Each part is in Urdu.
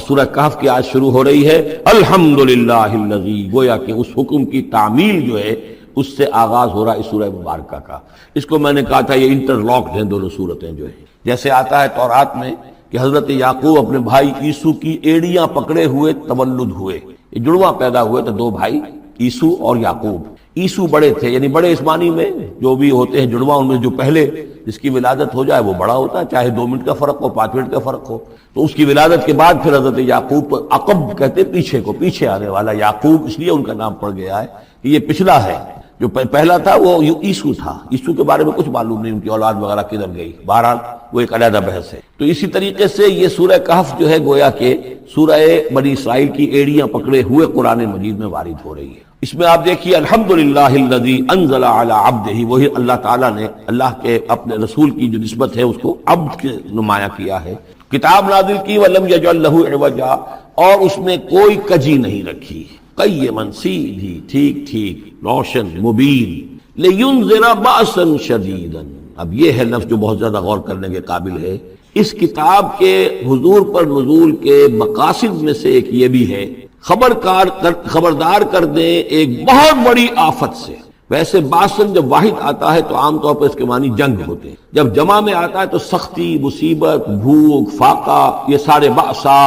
سورہ کہف کی آج شروع ہو رہی ہے الحمدللہ الذی، گویا کہ اس حکم کی تعمیل جو ہے اس سے آغاز ہو رہا ہے اس سورہ مبارکہ کا۔ اس کو میں نے کہا تھا یہ انٹر لاکڈ ہیں دونوں صورتیں جو ہیں، جیسے آتا ہے تورات میں کہ حضرت یعقوب اپنے بھائی عیسو کی ایڑیاں پکڑے ہوئے تولد ہوئے، یہ جڑواں پیدا ہوئے تو دو بھائی عیسو اور یعقوب۔ عیسو بڑے تھے، یعنی بڑے اس معنی میں جو بھی ہوتے ہیں جڑواں، ان میں جو پہلے جس کی ولادت ہو جائے وہ بڑا ہوتا ہے، چاہے 2 منٹ کا فرق ہو 5 منٹ کا فرق ہو۔ تو اس کی ولادت کے بعد پھر حضرت یعقوب کو عقب کہتے پیچھے کو، پیچھے آنے والا یعقوب اس لیے ان کا نام پڑ گیا ہے کہ یہ پچھلا ہے۔ جو پہلا تھا وہ عیسو تھا، عیسو کے بارے میں کچھ معلوم نہیں، ان کی اولاد وغیرہ کدھر گئی، بہرحال وہ ایک علیحدہ بحث ہے۔ تو اسی طریقے سے یہ سورہ کہف جو ہے گویا کہ سورہ بنی اسرائیل کی ایڑیاں پکڑے ہوئے قرآن مجید میں وارد ہو رہی ہے۔ اس میں آپ دیکھیے الحمدللہ الذی انزل علی عبدہ، وہی اللہ تعالیٰ نے اللہ کے اپنے رسول کی جو نسبت ہے اس کو عبد کے نمایاں کیا ہے۔ کتاب نازل کی ولم یجعل لہ عوجا، اور اس میں کوئی کجی نہیں رکھی، قیما سیدھی، ٹھیک ٹھیک، روشن، مبین، لینذر باسا شدیدا۔ اب یہ ہے لفظ جو بہت زیادہ غور کرنے کے قابل ہے۔ اس کتاب کے حضور پر نزول کے مقاصد میں سے ایک یہ بھی ہے خبردار کر دیں ایک بہت بڑی آفت سے۔ ویسے باسن جب واحد آتا ہے تو عام طور پر اس کے معنی جنگ ہوتے ہیں، جب جمع میں آتا ہے تو سختی، مصیبت، بھوک، فاقہ، یہ سارے باسا۔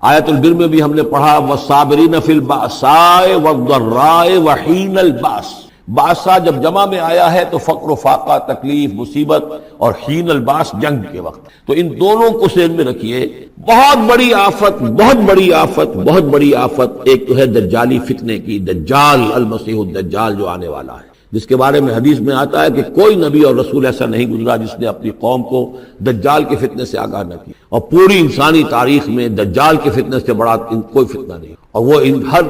آیت البر میں بھی ہم نے پڑھا والصابرین فی الباساء والضراء وحین الباس۔ باسا جب جمع میں آیا ہے تو فقر و فاقہ، تکلیف، مصیبت، اور حین الباس جنگ کے وقت۔ تو ان دونوں کو ذہن میں رکھیے، بہت بڑی آفت، بہت بڑی آفت، بہت بڑی آفت ایک تو ہے دجالی فتنے کی، دجال المسیح الدجال جو آنے والا ہے، جس کے بارے میں حدیث میں آتا ہے کہ کوئی نبی اور رسول ایسا نہیں گزرا جس نے اپنی قوم کو دجال کے فتنے سے آگاہ نہ کیا، اور پوری انسانی تاریخ میں دجال کے فتنے سے بڑا کوئی فتنہ نہیں، اور وہ ہر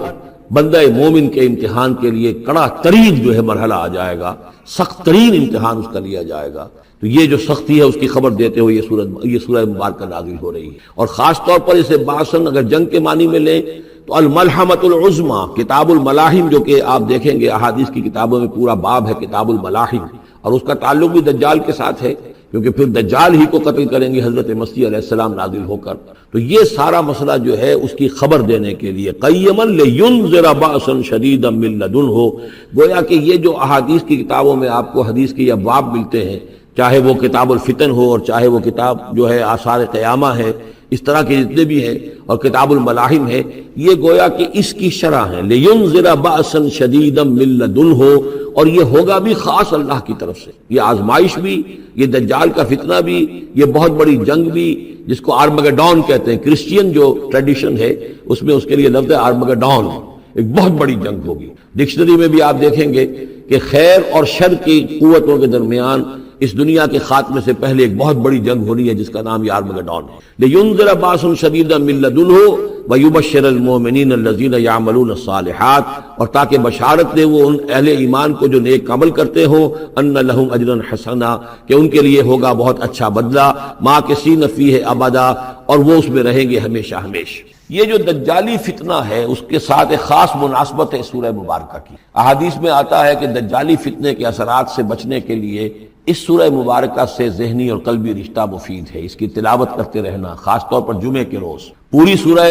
بندہ مومن کے امتحان کے لیے کڑا ترین جو ہے مرحلہ آ جائے گا، سخت ترین امتحان اس کا لیا جائے گا۔ تو یہ جو سختی ہے اس کی خبر دیتے ہوئے یہ سورہ مبارکہ نازل ہو رہی ہے، اور خاص طور پر اسے باسن اگر جنگ کے معنی میں لیں تو الملحمۃ العظمیٰ، کتاب الملاحم جو کہ آپ دیکھیں گے احادیث کی کتابوں میں پورا باب ہے کتاب الملاحم، اور اس کا تعلق بھی دجال کے ساتھ ہے، کیونکہ پھر دجال ہی کو قتل کریں گے حضرت مسیح علیہ السلام نازل ہو کر۔ تو یہ سارا مسئلہ جو ہے اس کی خبر دینے کے لیے قیما لینذر باسا شدیدا من لدنہ، گویا کہ یہ جو احادیث کی کتابوں میں آپ کو حدیث کے ابواب ملتے ہیں، چاہے وہ کتاب الفتن ہو اور چاہے وہ کتاب جو ہے آثار قیامہ ہے، اس طرح کے جتنے بھی ہیں، اور کتاب الملاحم ہے، یہ گویا کہ اس کی شرح ہے لینذر باسا شدیدا من لدنہ، اور یہ ہوگا بھی خاص اللہ کی طرف سے، یہ آزمائش بھی، یہ دجال کا فتنہ بھی، یہ بہت بڑی جنگ بھی، جس کو آرمگڈون کہتے ہیں۔ کرسچین جو ٹریڈیشن ہے اس میں اس کے لیے لفظ ہے آرمگڈون، ایک بہت بڑی جنگ ہوگی۔ ڈکشنری میں بھی آپ دیکھیں گے کہ خیر اور شر کی قوتوں کے درمیان اس دنیا کے خاتمے سے پہلے ایک بہت بڑی جنگ ہونی ہے جس کا نام یہ آرمگڈون ہے۔ لینذر باسا شدیدا من لدنہ ویبشر المؤمنین الذین یعملون الصالحات، اور تاکہ بشارت دے وہ ان اہل ایمان کو جو نیک عمل کرتے ہوں، ان لہم اجرا حسنا، کہ ان کے لیے ہوگا بہت اچھا بدلہ، ماکثین فیہ ابدا، اور وہ اس میں رہیں گے ہمیشہ ہمیشہ۔ یہ جو دجالی فتنہ ہے اس کے ساتھ ایک خاص مناسبت ہے سورہ مبارکہ کی۔ احادیث میں آتا ہے کہ دجالی فتنے کے اثرات سے بچنے کے لیے اس سورہ مبارکہ سے ذہنی اور قلبی رشتہ مفید ہے، اس کی تلاوت کرتے رہنا، خاص طور پر جمعے کے روز پوری سورہ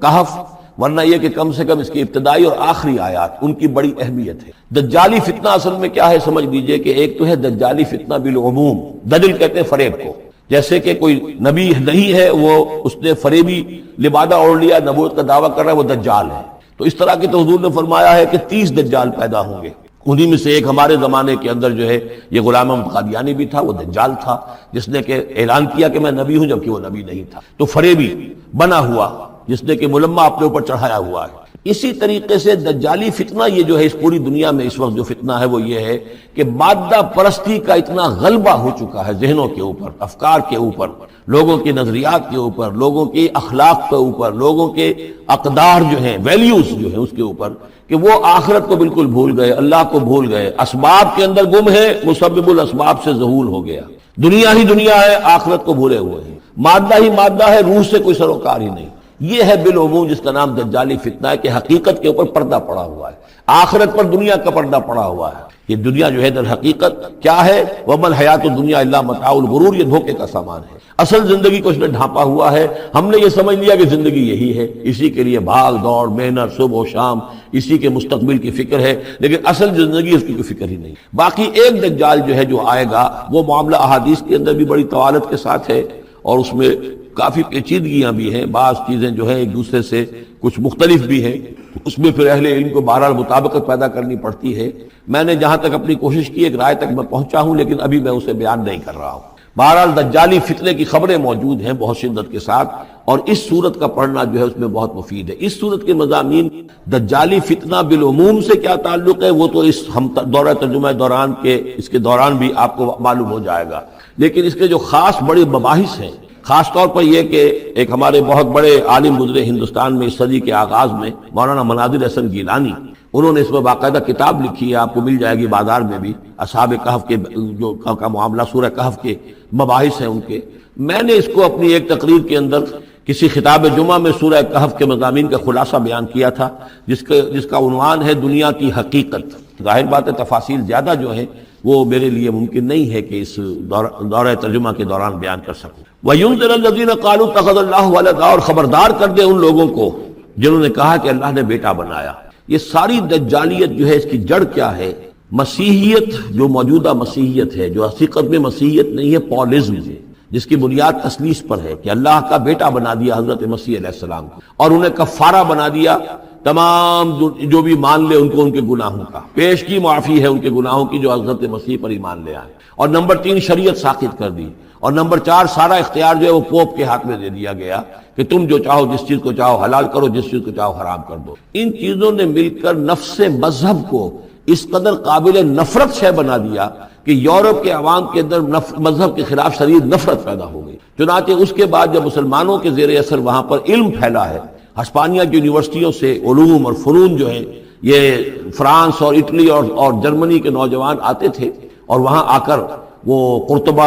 کہف، ورنہ یہ کہ کم سے کم اس کی ابتدائی اور آخری آیات ان کی بڑی اہمیت ہے۔ دجالی فتنہ اصل میں کیا ہے سمجھ لیجئے کہ ایک تو ہے دجالی فتنہ بالعموم، دجل کہتے ہیں فریب کو، جیسے کہ کوئی نبی نہیں ہے وہ اس نے فریبی لبادہ اوڑھ لیا، نبوت کا دعویٰ کر رہا ہے، وہ دجال ہے۔ تو اس طرح کی تو حضور نے فرمایا ہے کہ 30 دجال پیدا ہوں گے، انہی میں سے ایک ہمارے زمانے کے اندر جو ہے یہ غلام احمد قادیانی بھی تھا، وہ دجال تھا جس نے کہ اعلان کیا کہ میں نبی ہوں جبکہ وہ نبی نہیں تھا، تو فریبی بنا ہوا جس نے کہ ملمہ اپنے اوپر چڑھایا ہوا ہے۔ اسی طریقے سے دجالی فتنہ یہ جو ہے اس پوری دنیا میں اس وقت جو فتنہ ہے وہ یہ ہے کہ مادہ پرستی کا اتنا غلبہ ہو چکا ہے ذہنوں کے اوپر، افکار کے اوپر، لوگوں کے نظریات کے اوپر، لوگوں کی اخلاق کے اوپر، لوگوں کے اقدار جو ہیں، ویلیوز جو ہیں اس کے اوپر، کہ وہ آخرت کو بالکل بھول گئے، اللہ کو بھول گئے، اسباب کے اندر گم ہے، مسبب الاسباب سے ظہور ہو گیا، دنیا ہی دنیا ہے، آخرت کو بھولے ہوئے ہیں، مادہ ہی مادہ ہے، روح سے کوئی سروکار ہی نہیں۔ یہ ہے بالعموم جس کا نام دجالی فتنہ ہے کہ حقیقت کے اوپر پردہ پڑا ہوا ہے، آخرت پر دنیا کا پردہ پڑا ہوا ہے۔ یہ دنیا جو ہے در حقیقت کیا ہے؟ وَمَا الْحَيَاةُ الدُّنْيَا إِلَّا مَتَاعُ الْغُرُورِ، یہ دھوکے کا سامان ہے۔ اصل زندگی کو اس نے ڈھانپا ہوا ہے، ہم نے یہ سمجھ لیا کہ زندگی یہی ہے، اسی کے لیے بھاگ دوڑ محنت صبح و شام، اسی کے مستقبل کی فکر ہے، لیکن اصل زندگی اس کی کوئی فکر ہی نہیں۔ باقی ایک دجال جو ہے جو آئے گا وہ معاملہ احادیث کے اندر بھی بڑی طوالت کے ساتھ ہے، اور اس میں کافی پیچیدگیاں بھی ہیں، بعض چیزیں جو ہیں ایک دوسرے سے کچھ مختلف بھی ہیں، اس میں پھر اہل علم کو بہرحال مطابقت پیدا کرنی پڑتی ہے۔ میں نے جہاں تک اپنی کوشش کی ایک رائے تک میں پہنچا ہوں، لیکن ابھی میں اسے بیان نہیں کر رہا ہوں۔ بہرحال دجالی فتنے کی خبریں موجود ہیں بہت شدت کے ساتھ، اور اس صورت کا پڑھنا جو ہے اس میں بہت مفید ہے۔ اس صورت کے مضامین دجالی فتنہ بالعموم سے کیا تعلق ہے وہ تو اس ہم دورہ ترجمہ دوران کے اس کے دوران بھی آپ کو معلوم ہو جائے گا، لیکن اس کے جو خاص بڑے مباحث ہیں، خاص طور پر یہ کہ ایک ہمارے بہت بڑے عالم گزرے ہندوستان میں اس صدی کے آغاز میں، مولانا مناظر حسن گیلانی، انہوں نے اس میں باقاعدہ کتاب لکھی ہے، آپ کو مل جائے گی بازار میں بھی، اصحاب کہف کے جو کا معاملہ سورہ کہف کے مباحث ہیں ان کے۔ میں نے اس کو اپنی ایک تقریر کے اندر کسی خطاب جمعہ میں سورہ کہف کے مضامین کا خلاصہ بیان کیا تھا، جس کا عنوان ہے دنیا کی حقیقت۔ ظاہر بات ہے تفاصیل زیادہ جو ہیں وہ میرے لیے ممکن نہیں ہے کہ اس دورہ ترجمہ کے دوران بیان کر سکوں۔ وَيُنذِرَ الَّذِينَ قَالُوا اتَّخَذَ اللَّهُ وَلَدًا، اور خبردار کر دے ان لوگوں کو جنہوں نے کہا کہ اللہ نے بیٹا بنایا۔ یہ ساری دجالیت جو ہے اس کی جڑ کیا ہے؟ مسیحیت، جو موجودہ مسیحیت ہے، جو حقیقت میں مسیحیت نہیں ہے، پولزم ہے، جس کی بنیاد تثلیث پر ہے کہ اللہ کا بیٹا بنا دیا حضرت مسیح علیہ السلام کو، اور انہیں کفارہ بنا دیا تمام جو بھی مان لے ان کو ان کے گناہوں کا، پیش کی معافی ہے ان کے گناہوں کی جو حضرت مسیح پر ایمان لے آئے، اور نمبر 3 شریعت ساقط کر دی، اور نمبر 4 سارا اختیار جو ہے وہ پوپ کے ہاتھ میں دے دیا گیا کہ تم جو چاہو جس چیز کو چاہو حلال کرو، جس چیز کو چاہو حرام کر دو۔ ان چیزوں نے مل کر نفس مذہب کو اس قدر قابل نفرت شے بنا دیا کہ یورپ کے عوام کے اندر مذہب کے خلاف شدید نفرت پیدا ہو گئی۔ چنانچہ اس کے بعد جب مسلمانوں کے زیر اثر وہاں پر علم پھیلا ہے، ہسپانیہ کی یونیورسٹیوں سے علوم اور فنون جو ہیں یہ فرانس اور اٹلی اور جرمنی کے نوجوان آتے تھے، اور وہاں آ کر وہ قرطبہ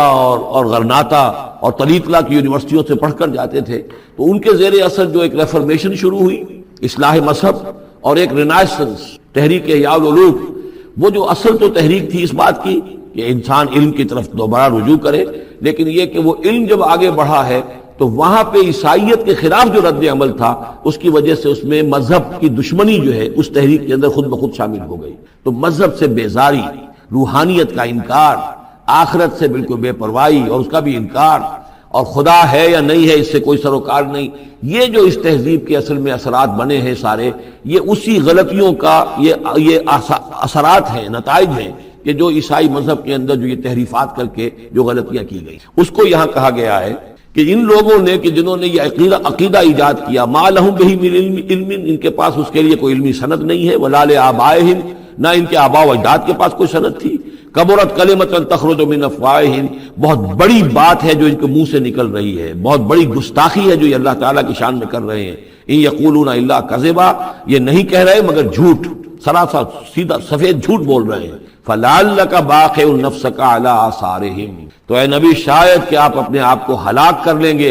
اور غرناطہ اور طلیطلہ کی یونیورسٹیوں سے پڑھ کر جاتے تھے، تو ان کے زیر اثر جو ایک ریفرمیشن شروع ہوئی، اصلاح مذہب، اور ایک رینائسنس، تحریک احیاء العلوم، وہ جو اصل تو تحریک تھی اس بات کی کہ انسان علم کی طرف دوبارہ رجوع کرے، لیکن یہ کہ وہ علم جب آگے بڑھا ہے تو وہاں پہ عیسائیت کے خلاف جو رد عمل تھا اس کی وجہ سے اس میں مذہب کی دشمنی جو ہے اس تحریک کے اندر خود بخود شامل ہو گئی۔ تو مذہب سے بیزاری، روحانیت کا انکار، آخرت سے بالکل بے پرواہی اور اس کا بھی انکار، اور خدا ہے یا نہیں ہے اس سے کوئی سروکار نہیں، یہ جو اس تہذیب کے اصل میں اثرات بنے ہیں سارے، یہ اسی غلطیوں کا یہ اثرات ہیں، نتائج ہیں کہ جو عیسائی مذہب کے اندر جو یہ تحریفات کر کے جو غلطیاں کی گئی، اس کو یہاں کہا گیا ہے کہ ان لوگوں نے کہ جنہوں نے یہ عقیدہ ایجاد کیا، ما لہم بہ من علم، ان کے پاس اس کے لیے کوئی علمی سند نہیں ہے، ولا لآبائہم، نہ ان کے آباء و اجداد کے پاس کوئی سند تھی، کبرت کلمۃ تخرج من افواہہم، بہت بڑی بات ہے جو ان کے منہ سے نکل رہی ہے، بہت بڑی گستاخی ہے جو یہ اللہ تعالیٰ کی شان میں کر رہے ہیں، ان یقولون الا کذبا، یہ نہیں کہہ رہے مگر جھوٹ، سراسر سیدھا سفید جھوٹ بول رہے ہیں۔ فلعلک باخع نفسک علی آثارہم، تو اے نبی شاید کہ آپ اپنے آپ کو ہلاک کر لیں گے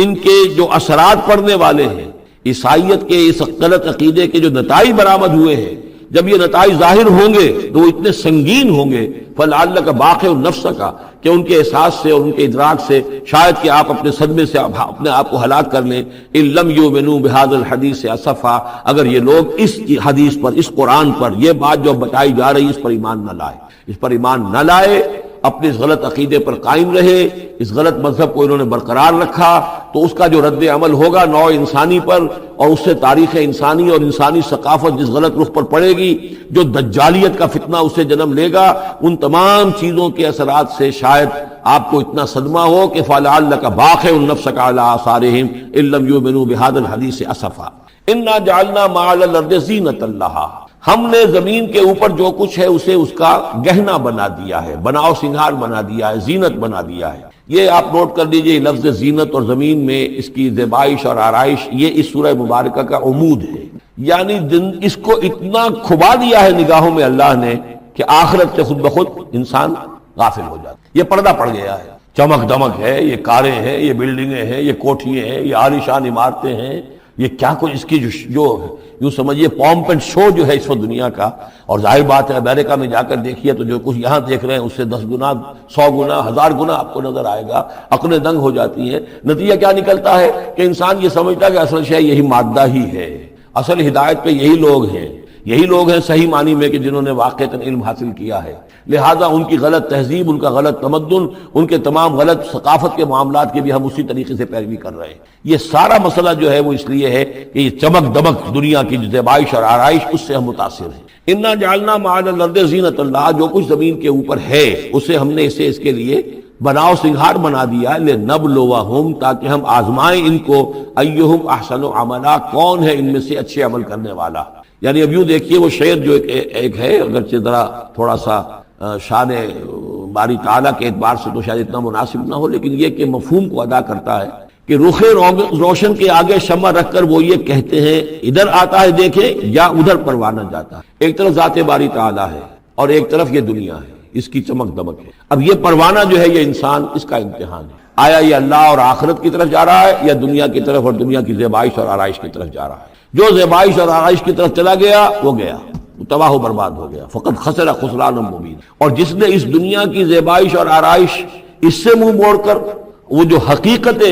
ان کے جو اثرات پڑنے والے ہیں، عیسائیت کے اس غلط عقیدے کے جو نتائج برآمد ہوئے ہیں، جب یہ نتائج ظاہر ہوں گے تو وہ اتنے سنگین ہوں گے، فلعلک باخع نفسک، کہ ان کے احساس سے اور ان کے ادراک سے شاید کہ آپ اپنے صدمے سے اپنے آپ کو ہلاک کر لیں۔ ان لم یؤمنوا بهذا الحدیث اسفا، اگر یہ لوگ اس حدیث پر، اس قرآن پر، یہ بات جو بتائی جا رہی اس پر ایمان نہ لائے، اس پر ایمان نہ لائے، اپنے اس غلط عقیدے پر قائم رہے، اس غلط مذہب کو انہوں نے برقرار رکھا، تو اس کا جو رد عمل ہوگا نوع انسانی پر، اور اس سے تاریخ انسانی اور انسانی ثقافت جس غلط رخ پر پڑے گی، جو دجالیت کا فتنہ اسے جنم لے گا، ان تمام چیزوں کے اثرات سے شاید آپ کو اتنا صدمہ ہو کہ فلعلک باخع نفسک علی آثارہم ان لم یؤمنوا بهذا الحدیث اسفا انا جعلنا ما علی الارض زینۃ لها، ہم نے زمین کے اوپر جو کچھ ہے اسے اس کا گہنا بنا دیا ہے، بناؤ سنگھار بنا دیا ہے، زینت بنا دیا ہے۔ یہ آپ نوٹ کر لیجئے، لفظ زینت اور زمین میں اس کی زیبائش اور آرائش، یہ اس سورہ مبارکہ کا عمود ہے، یعنی اس کو اتنا کھبا دیا ہے نگاہوں میں اللہ نے کہ آخرت سے خود بخود انسان غافل ہو جاتا ہے۔ یہ پردہ پڑ گیا ہے، چمک دمک ہے، یہ کاریں ہیں، یہ بلڈنگیں ہیں، یہ کوٹھیاں ہیں، یہ عالیشان عمارتیں ہیں، یہ کیا کوئی اس کی جو یوں سمجھیے پومپ اینڈ شو جو ہے اس وقت دنیا کا، اور ظاہر بات ہے امریکہ میں جا کر دیکھیے تو جو کچھ یہاں دیکھ رہے ہیں اس سے 10 گنا 100 گنا 1000 گنا آپ کو نظر آئے گا، عقلیں دنگ ہو جاتی ہیں۔ نتیجہ کیا نکلتا ہے کہ انسان یہ سمجھتا ہے کہ اصل شے یہی مادہ ہی ہے، اصل ہدایت پہ یہی لوگ ہیں صحیح معنی میں کہ جنہوں نے واقعتاً علم حاصل کیا ہے، لہذا ان کی غلط تہذیب، ان کا غلط تمدن، ان کے تمام غلط ثقافت کے معاملات کے بھی ہم اسی طریقے سے پیروی کر رہے ہیں۔ یہ سارا مسئلہ جو ہے وہ اس لیے ہے کہ یہ چمک دمک دنیا کی جو زیبائش اور آرائش، اس سے ہم متاثر ہیں۔ انا جعلنا ما علی الارض زینۃ اللہ، جو کچھ زمین کے اوپر ہے اسے ہم نے اس کے لیے بناؤ سنگھار بنا دیا، لنبلوہم، تاکہ ہم آزمائیں ان کو، ایہم احسن عملا، کون ہے ان میں سے اچھے عمل کرنے والا۔ یعنی اب یوں دیکھیے وہ شعر جو ایک ہے، اگرچہ ذرا تھوڑا سا شان باری تعالیٰ کے اعتبار سے تو شاید اتنا مناسب نہ ہو، لیکن یہ کہ مفہوم کو ادا کرتا ہے کہ رخ روشن کے آگے شمع رکھ کر وہ یہ کہتے ہیں ادھر آتا ہے دیکھیں یا ادھر پروانہ جاتا ہے۔ ایک طرف ذات باری تعالیٰ ہے اور ایک طرف یہ دنیا ہے، اس کی چمک دمک ہے۔ اب یہ پروانہ جو ہے یہ انسان، اس کا امتحان ہے، آیا یہ اللہ اور آخرت کی طرف جا رہا ہے یا دنیا کی طرف اور دنیا کی زیبائش اور آرائش کی طرف جا رہا ہے۔ جو زیبائش اور آرائش کی طرف چلا گیا وہ گیا، وہ تباہ و برباد ہو گیا، فقط خسر خسران مبین۔ اور جس نے اس دنیا کی زیبائش اور آرائش اس سے منہ موڑ کر وہ جو حقیقت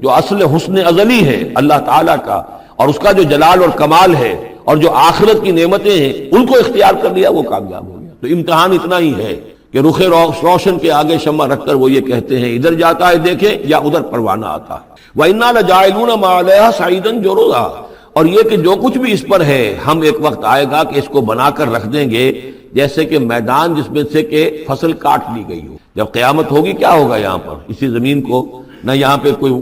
جو اصل حسن ازلی ہے اللہ تعالیٰ کا اور اس کا جو جلال اور کمال ہے اور جو آخرت کی نعمتیں ہیں ان کو اختیار کر لیا، وہ کامیاب ہو گیا۔ تو امتحان اتنا ہی ہے کہ رخ روشن کے آگے شمع رکھ کر وہ یہ کہتے ہیں ادھر جاتا ہے دیکھیں یا ادھر پروانہ آتا ہے۔ وَإِنَّا لَجَاعِلُونَ مَا عَلَيْهَا صَعِيدًا جُرُزًا، اور یہ کہ جو کچھ بھی اس پر ہے ہم ایک وقت آئے گا کہ اس کو بنا کر رکھ دیں گے جیسے کہ میدان جس میں سے کہ فصل کاٹ لی گئی ہو۔ جب قیامت ہوگی کیا ہوگا یہاں پر اسی زمین کو، نہ یہاں پہ کوئی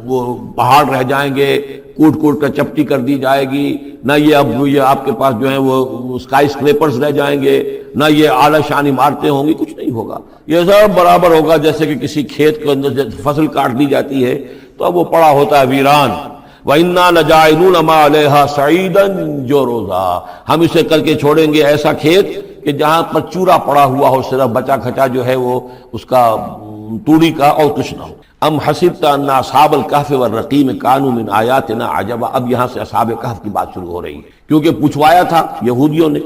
وہ پہاڑ رہ جائیں گے کوٹ کوٹ کر چپٹی کر دی جائے گی، نہ یہ آپ کے پاس جو ہیں وہ اسکائی اسکریپرز رہ جائیں گے، نہ یہ اعلیٰ شان عمارتیں ہوں گی، کچھ نہیں ہوگا۔ یہ سب برابر ہوگا جیسے کہ کسی کھیت کے اندر فصل کاٹ دی جاتی ہے تو اب وہ پڑا ہوتا ہے ویران۔ وَإِنَّا لَجَاعِلُونَ مَا عَلَيْهَا صَعِيدًا جُرُزًا، ہم اسے کر کے چھوڑیں گے ایسا کھیت کہ جہاں پر چورا پڑا ہوا ہو، صرف بچا کھچا جو ہے وہ اس کا توڑی کا اور کچھ نہ ہو۔ ام حسبت ان اصحاب الکہف والرقیم کانوا من آیاتنا عجبا، اب یہاں سے اصحاب کہف کی بات شروع ہو رہی ہے، کیونکہ پوچھوایا تھا یہودیوں نے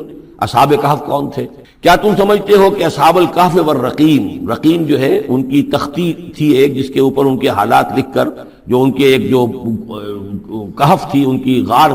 اصحاب کہف کون تھے۔ کیا تم سمجھتے ہو کہ اصحاب الکہف والرقیم، رقیم جو ہے ان کی تختی تھی ایک جس کے اوپر ان کے حالات لکھ کر، جو ان کے ایک جو کہف تھی ان کی غار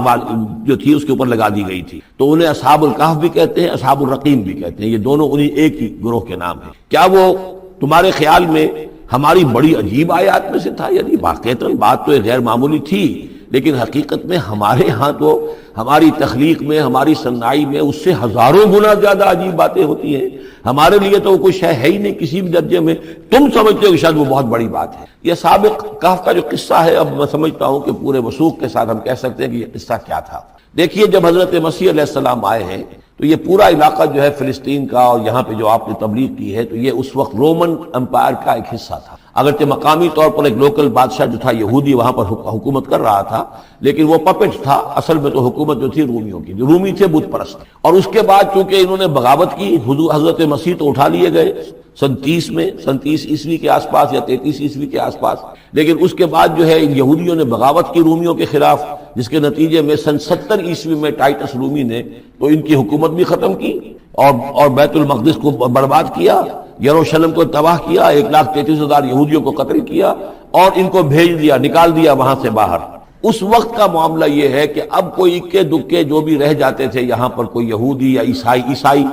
جو تھی اس کے اوپر لگا دی گئی تھی، تو انہیں اصحاب الکہف بھی کہتے ہیں، اصحاب الرقیم بھی کہتے ہیں، یہ دونوں انہیں ایک ہی گروہ کے نام ہیں۔ کیا وہ تمہارے خیال میں ہماری بڑی عجیب آیات میں سے تھا؟ یعنی واقعتاً بات تو غیر معمولی تھی، لیکن حقیقت میں ہمارے ہاں تو ہماری تخلیق میں، ہماری صنائی میں اس سے ہزاروں گنا زیادہ عجیب باتیں ہوتی ہیں۔ ہمارے لیے تو وہ کوئی شے ہے ہی نہیں کسی بھی درجے میں، تم سمجھتے ہو کہ شاید وہ بہت بڑی بات ہے۔ یہ سابق کہف کا جو قصہ ہے، اب میں سمجھتا ہوں کہ پورے وثوق کے ساتھ ہم کہہ سکتے ہیں کہ یہ قصہ کیا تھا۔ دیکھیے جب حضرت مسیح علیہ السلام آئے ہیں تو یہ پورا علاقہ جو ہے فلسطین کا اور یہاں پہ جو آپ نے تبلیغ کی ہے تو یہ اس وقت رومن امپائر کا ایک حصہ تھا۔ اگرچہ مقامی طور پر ایک لوکل بادشاہ جو تھا یہودی وہاں پر حکومت کر رہا تھا، لیکن وہ پپٹ تھا، اصل میں تو حکومت جو تھی رومیوں کی، جو رومی تھے بت پرست۔ اور اس کے بعد چونکہ انہوں نے بغاوت کی، حضرت مسیح تو اٹھا لیے گئے سن 30 عیسوی کے آس پاس یا 33 عیسوی کے آس پاس، لیکن اس کے بعد جو ہے ان یہودیوں نے بغاوت کی رومیوں کے خلاف، جس کے نتیجے میں سن 70 عیسوی میں ٹائٹس رومی نے تو ان کی حکومت بھی ختم کی اور بیت المقدس کو برباد کیا، یروشلم کو تباہ کیا، 1,33,000 یہودیوں کو قتل کیا اور ان کو بھیج دیا، نکال دیا وہاں سے باہر۔ اس وقت کا معاملہ یہ ہے کہ اب کوئی اکے دکے جو بھی رہ جاتے تھے یہاں پر، کوئی یہودی یا عیسائی،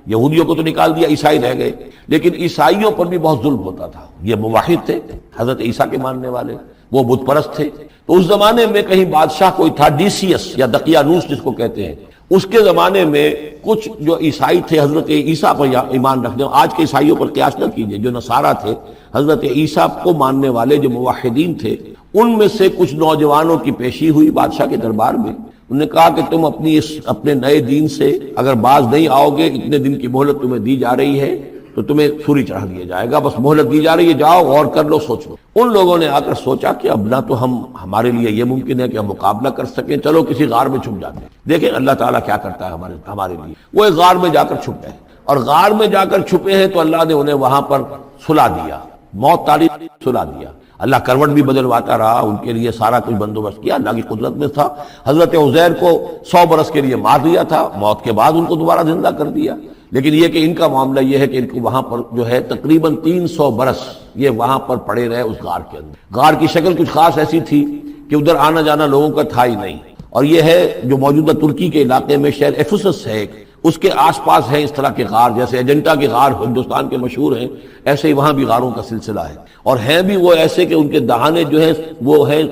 یہودیوں کو تو نکال دیا، عیسائی رہ گئے، لیکن عیسائیوں پر بھی بہت ظلم ہوتا تھا۔ یہ موحد تھے، حضرت عیسیٰ کے ماننے والے، وہ بت پرست تھے۔ تو اس زمانے میں کہیں بادشاہ کوئی تھا ڈیسیس یا دقیانوس جس کو کہتے ہیں، اس کے زمانے میں کچھ جو عیسائی تھے حضرت عیسیٰ پر ایمان رکھنے، آج کے عیسائیوں پر قیاس نہ کیجئے، جو نصارہ تھے حضرت عیسیٰ کو ماننے والے جو موحدین تھے، ان میں سے کچھ نوجوانوں کی پیشی ہوئی بادشاہ کے دربار میں۔ انہوں نے کہا کہ تم اپنے نئے دین سے اگر باز نہیں آؤ گے، اتنے دن کی مہلت تمہیں دی جا رہی ہے تو تمہیں سوری چڑھا دیا جائے گا، بس مہلت دی جا رہی ہے، جاؤ غور کر لو، سوچ لو۔ ان لوگوں نے آ کر سوچا کہ اب نہ تو ہمارے لیے یہ ممکن ہے کہ ہم مقابلہ کر سکیں، چلو کسی غار میں چھپ جاتے ہیں، دیکھیں اللہ تعالیٰ کیا کرتا ہے ہمارے لیے۔ وہ ایک غار میں جا کر چھپ گئے، اور غار میں جا کر چھپے ہیں تو اللہ نے انہیں وہاں پر سلا دیا، موت تاریخ سلا دیا، اللہ کروٹ بھی بدلواتا رہا، ان کے لیے سارا کچھ بندوبست کیا، اللہ کی قدرت میں تھا۔ حضرت عزیر کو 100 برس کے لیے مار دیا تھا، موت کے بعد ان کو دوبارہ زندہ کر دیا۔ لیکن یہ کہ ان کا معاملہ یہ ہے کہ ان کو وہاں پر جو ہے تقریباً 300 برس یہ وہاں پر پڑے رہے اس غار کے اندر۔ غار کی شکل کچھ خاص ایسی تھی کہ ادھر آنا جانا لوگوں کا تھا ہی نہیں، اور یہ ہے جو موجودہ ترکی کے علاقے میں شہر ایفسس ہے ایک، اس کے آس پاس ہیں اس طرح کے غار، جیسے ایجنٹا کے غار ہندوستان کے مشہور ہیں، ایسے ہی وہاں بھی غاروں کا سلسلہ ہے، اور ہیں بھی وہ ایسے کہ ان کے دہانے جو ہیں وہ ہیں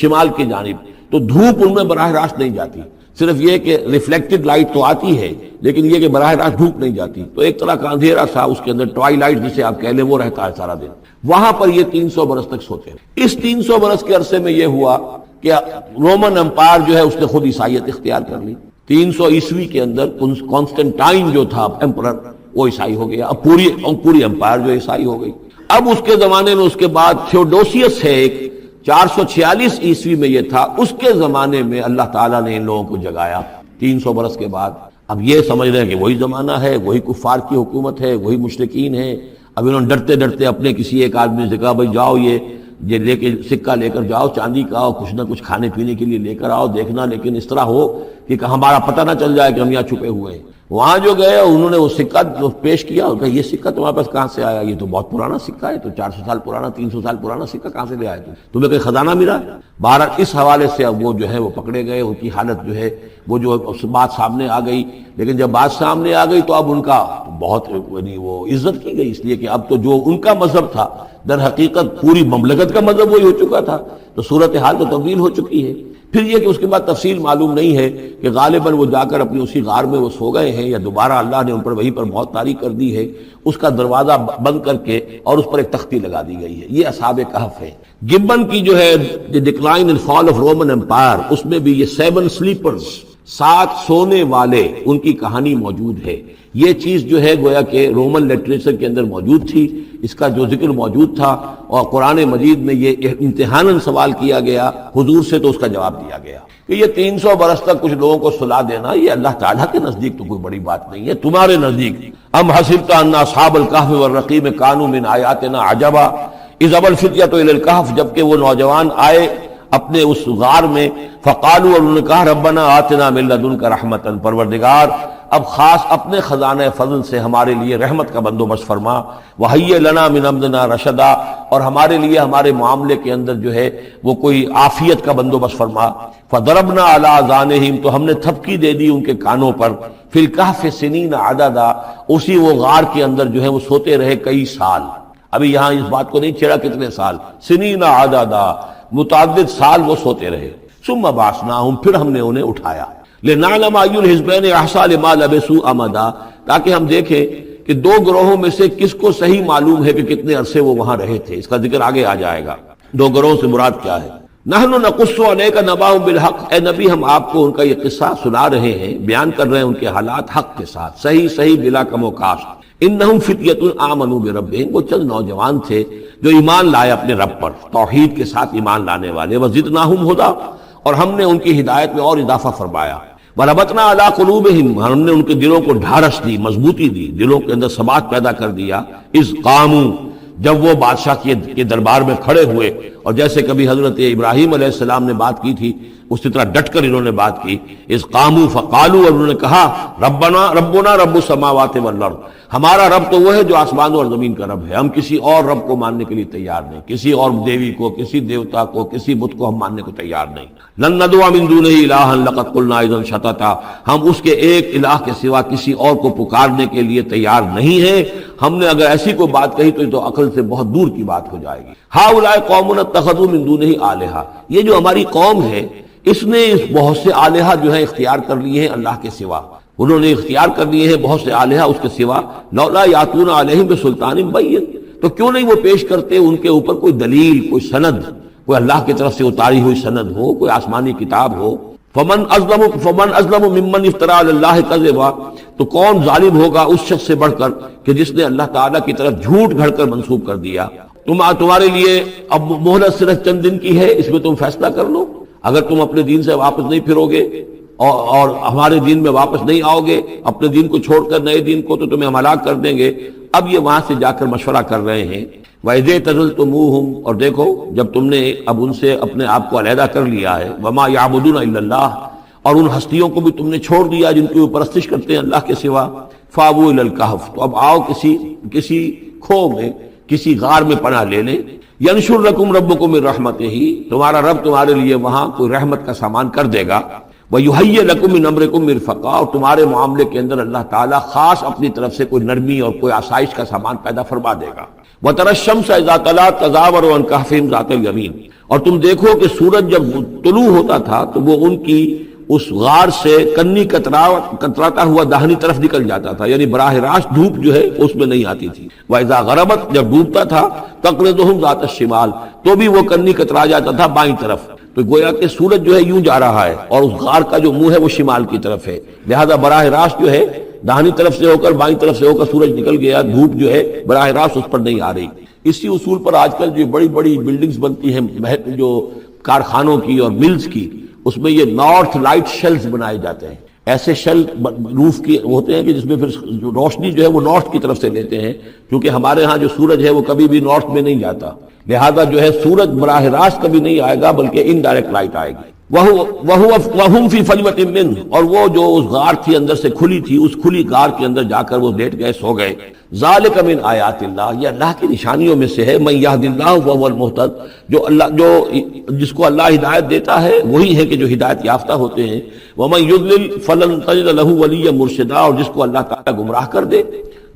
شمال کی جانب، تو دھوپ ان میں براہ راست نہیں جاتی، صرف یہ کہ ریفلیکٹڈ لائٹ تو آتی ہے لیکن یہ کہ براہ راست دھوپ نہیں جاتی، تو ایک طرح کا اندھیرا سا اس کے اندر ٹوائی لائٹ جسے آپ کہہ لیں وہ رہتا ہے سارا دن۔ وہاں پر یہ 300 برس تک سوتے ہیں۔ اس 300 برس کے عرصے میں یہ ہوا کہ رومن امپائر جو ہے اس نے خود عیسائیت اختیار کر لی۔ 300 عیسوی کے اندر کانسٹنٹائن جو تھا ایمپرر وہ عیسائی ہو گیا، اب پوری امپائر جو عیسائی ہو گئی۔ اب اس کے زمانے میں اس کے بعد تھیوڈوسیس ہے ایک، 446 عیسوی میں یہ تھا، اس کے زمانے میں اللہ تعالیٰ نے ان لوگوں کو جگایا 300 برس کے بعد۔ اب یہ سمجھ رہے ہیں کہ وہی زمانہ ہے، وہی کفار کی حکومت ہے، وہی مشرکین ہیں۔ اب انہوں نے ڈرتے ڈرتے اپنے کسی ایک آدمی سے کہا بھائی جاؤ یہ لے کے سکہ لے کر جاؤ چاندی کا، اور کچھ نہ کچھ کھانے پینے کے لیے لے کر آؤ، دیکھنا لیکن اس طرح ہو کہ ہمارا پتہ نہ چل جائے کہ ہم یہاں چھپے ہوئے ہیں۔ وہاں جو گئے انہوں نے وہ سکہ پیش کیا، اور کہا یہ سکہ تمہارے پاس کہاں سے آیا؟ یہ تو بہت پرانا سکہ ہے، تو 400 سال پرانا، 300 سال پرانا سکہ کہاں سے لے آئے تمہیں کوئی خزانہ ملا؟ بہرحال اس حوالے سے اب وہ جو ہے وہ پکڑے گئے، ان کی حالت جو ہے وہ جو بات سامنے آ گئی۔ لیکن جب بات سامنے آ گئی تو اب ان کا بہت یعنی وہ عزت کی گئی، اس لیے کہ اب تو جو ان کا مذہب تھا در حقیقت پوری مملکت کا مذہب وہی ہو چکا تھا، تو صورتحال تو تبدیل ہو چکی ہے۔ پھر یہ کہ اس کے بعد تفصیل معلوم نہیں ہے کہ غالباً وہ جا کر اپنی اسی غار میں وہ سو گئے ہیں، یا دوبارہ اللہ نے ان پر وہیں پر موت طاری کر دی ہے، اس کا دروازہ بند کر کے اور اس پر ایک تختی لگا دی گئی ہے۔ یہ اصحاب کہف ہے۔ گبن کی جو ہے decline and fall of Roman empire, اس میں بھی یہ 7 سلیپرز، 7 سونے والے، ان کی کہانی موجود ہے۔ یہ چیز جو ہے گویا کہ رومن لٹریچر کے اندر موجود تھی، اس کا جو ذکر موجود تھا، اور قرآن مجید میں یہ امتحاناً سوال کیا گیا حضور سے، تو اس کا جواب دیا گیا کہ یہ 300 برس تک کچھ لوگوں کو سلا دینا یہ اللہ تعالیٰ کے نزدیک تو کوئی بڑی بات نہیں ہے، تمہارے نزدیک ام حسبت ان اصحاب الکہف والرقیم کانوا من آیاتنا عجبا اذ ابى الفتية الى الکہف، جبکہ وہ نوجوان آئے اپنے اس غار میں، فقالوا، اور انہوں نے کہا ربنا آتنا من لدنک رحمتا، پروردگار اب خاص اپنے خزانہ فضل سے ہمارے لیے رحمت کا بندوبست فرما، وہیئ لنا من امرنا رشدا، اور ہمارے لیے ہمارے معاملے کے اندر جو ہے وہ کوئی عافیت کا بندوبست فرما۔ فضربنا علی اذانہم، تو ہم نے تھپکی دے دی ان کے کانوں پر، فی الکہف سنین عددا، اسی وہ غار کے اندر جو ہے وہ سوتے رہے کئی سال۔ ابھی یہاں اس بات کو نہیں چھیڑا کتنے سال، سنین عددا، متعدد سال وہ سوتے رہے۔ ثم بعثناہم، پھر ہم نے انہیں اٹھایا، لنعلم ای الحزبین احصیٰ لما لبثوا امدا، تاکہ ہم دیکھیں کہ 2 گروہوں میں سے کس کو صحیح معلوم ہے کہ کتنے عرصے وہ وہاں رہے تھے۔ اس کا ذکر آگے آ جائے گا 2 گروہوں سے مراد کیا ہے۔ نحن نقص علیک نبأہم بالحق، اے نبی ہم آپ کو ان کا یہ قصہ سنا رہے ہیں، بیان کر رہے ہیں ان کے حالات حق کے ساتھ، صحیح بلا کم و کاسٹ۔ انہم فتیۃ آمنوا بربہم، وہ چند نوجوان تھے جو ایمان لائے اپنے رب پر، توحید کے ساتھ ایمان لانے والے، وزدناہم ہدی، اور ہم نے ان کی ہدایت میں اور اضافہ فرمایا، وربطنا علی قلوبہم، ہم نے ان کے دلوں کو ڈھارس دی، مضبوطی دی، دلوں کے اندر ثبات پیدا کر دیا، اذ قاموا، جب وہ بادشاہ کے دربار میں کھڑے ہوئے، اور جیسے کبھی حضرت ابراہیم علیہ السلام نے بات کی تھی اسی طرح ڈٹ کر انہوں نے بات کی، اذ قاموا فقالوا، اور انہوں نے کہا ربنا رب السماوات والارض، ہمارا رب تو وہ ہے جو آسمان اور زمین کا رب ہے، ہم کسی اور رب کو ماننے کے لیے تیار نہیں، کسی اور دیوی کو، کسی دیوتا کو، کسی بت کو ہم ماننے کو تیار نہیں۔ لن ندعو من دونہ الہا لقد قلنا اذا شططا، ہم اس کے ایک الہ کے سوا کسی اور کو پکارنے کے لیے تیار نہیں ہیں، ہم نے اگر ایسی کوئی بات کہی تو یہ تو عقل سے بہت دور کی بات ہو جائے گی۔ ہؤلاء قوم اتخذوا من دونہ آلہہ، یہ جو ہماری قوم ہے اس نے بہت سے آلہہ جو ہیں اختیار کر لیے ہیں اللہ کے سوا، انہوں نے اختیار کر لیے ہیں بہت سے آلہہ اس کے سوا، لولا یاتون علیہم بسلطان بین، تو کیوں نہیں وہ پیش کرتے ان کے اوپر کوئی دلیل، کوئی سند، کوئی اللہ کی طرف سے اتاری ہوئی سند ہو، کوئی آسمانی کتاب ہو۔ فمن ازلم ممن افترى علی اللہ کذبا، تو کون ظالم ہوگا اس شخص سے بڑھ کر کہ جس نے اللہ تعالیٰ کی طرف جھوٹ گھڑ کر منسوب کر دیا۔ تمہارے لیے اب مہلت صرف چند دن کی ہے، اس میں تم فیصلہ کر لو، اگر تم اپنے دین سے واپس نہیں پھرو گے اور ہمارے دین میں واپس نہیں آؤ گے، اپنے دین کو چھوڑ کر نئے دین کو، تو تمہیں ہم ہلاک کر دیں گے۔ اب یہ وہاں سے جا کر مشورہ کر رہے ہیں۔ وَإِذْ اعْتَزَلْتُمُوهُمْ، اور دیکھو جب تم نے اب ان سے اپنے آپ کو علیحدہ کر لیا ہے، وَمَا يَعْبُدُونَ إِلَّا اللَّهَ، اور ان ہستیوں کو بھی تم نے چھوڑ دیا جن کی وہ پرستش کرتے ہیں اللہ کے سوا، فَآوُوا إِلَى الْكَهْفِ، تو اب آؤ کسی کھو میں، کسی غار میں پناہ لے لیں۔ يَنشُرْ لَكُمْ رَبُّكُم مِّن رَحْمَتِهِ، تمہارا رب تمہارے لیے وہاں کوئی رحمت کا سامان کر دے گا۔ وَيُهَيِّئْ لَكُم مِّنْ أَمْرِكُم مِّرْفَقًا، اور تمہارے معاملے کے اندر اللہ تعالیٰ خاص اپنی طرف سے کوئی نرمی اور کوئی آسائش کا سامان پیدا فرما دے گا۔ وَتَرَى الشَّمْسَ إِذَا طَلَعَت تَزَاوَرُ عَنْ كَهْفِهِمْ ذَاتَ الْيَمِينِ، اور تم دیکھو کہ سورج جب طلوع ہوتا تھا تو وہ ان کی اس غار سے کنی کتراتا ہوا داہنی طرف نکل جاتا تھا، یعنی براہ راست دھوپ جو ہے اس میں نہیں آتی تھی۔ وَإِذَا غَرَبَتْ، جب ڈوبتا تھا، تَقْرِضُهُمْ ذَاتَ الشِّمَالِ، تو بھی وہ کنی کترا جاتا تھا بائیں طرف۔ تو گویا کہ سورج جو ہے یوں جا رہا ہے اور اس غار کا جو منہ ہے وہ شمال کی طرف ہے، لہذا براہ راست جو ہے داہنی طرف سے ہو کر بائیں طرف سے ہو کر سورج نکل گیا، دھوپ جو ہے براہ راست اس پر نہیں آ رہی۔ اسی اصول پر آج کل جو بڑی بڑی بلڈنگز بنتی ہیں جو کارخانوں کی اور ملز کی، اس میں یہ نارتھ لائٹ شیلز بنائے جاتے ہیں۔ ایسے شیل روف کی ہوتے ہیں کہ جس میں پھر جو روشنی جو ہے وہ نارتھ کی طرف سے لیتے ہیں، کیونکہ ہمارے ہاں جو سورج ہے وہ کبھی بھی نارتھ میں نہیں جاتا، لہذا جو ہے سورج براہ راست کبھی نہیں آئے گا بلکہ انڈائریکٹ لائٹ آئے گی۔ وَهُمْ فِي فَجْوَةٍ مِّنْهُ، اور وہ جو اس غار تھی اندر سے کھلی تھی، اس کھلی غار کے اندر جا کر وہ لیٹ گئے، سو گئے۔ ذَلِكَ مِنْ آیَاتِ اللَّهِ، یہ اللہ کی نشانیوں میں سے ہے۔ مَن يَهْدِ اللَّهُ فَهُوَ الْمُهْتَدِ، جو جس کو اللہ ہدایت دیتا ہے وہی ہے کہ جو ہدایت یافتہ ہوتے ہیں۔ وَمَن يُضْلِلْ فَلَن تَجِدَ لَهُ وَلِيًّا مُرْشِدًا، اور جس کو اللہ تعالیٰ گمراہ کر دے،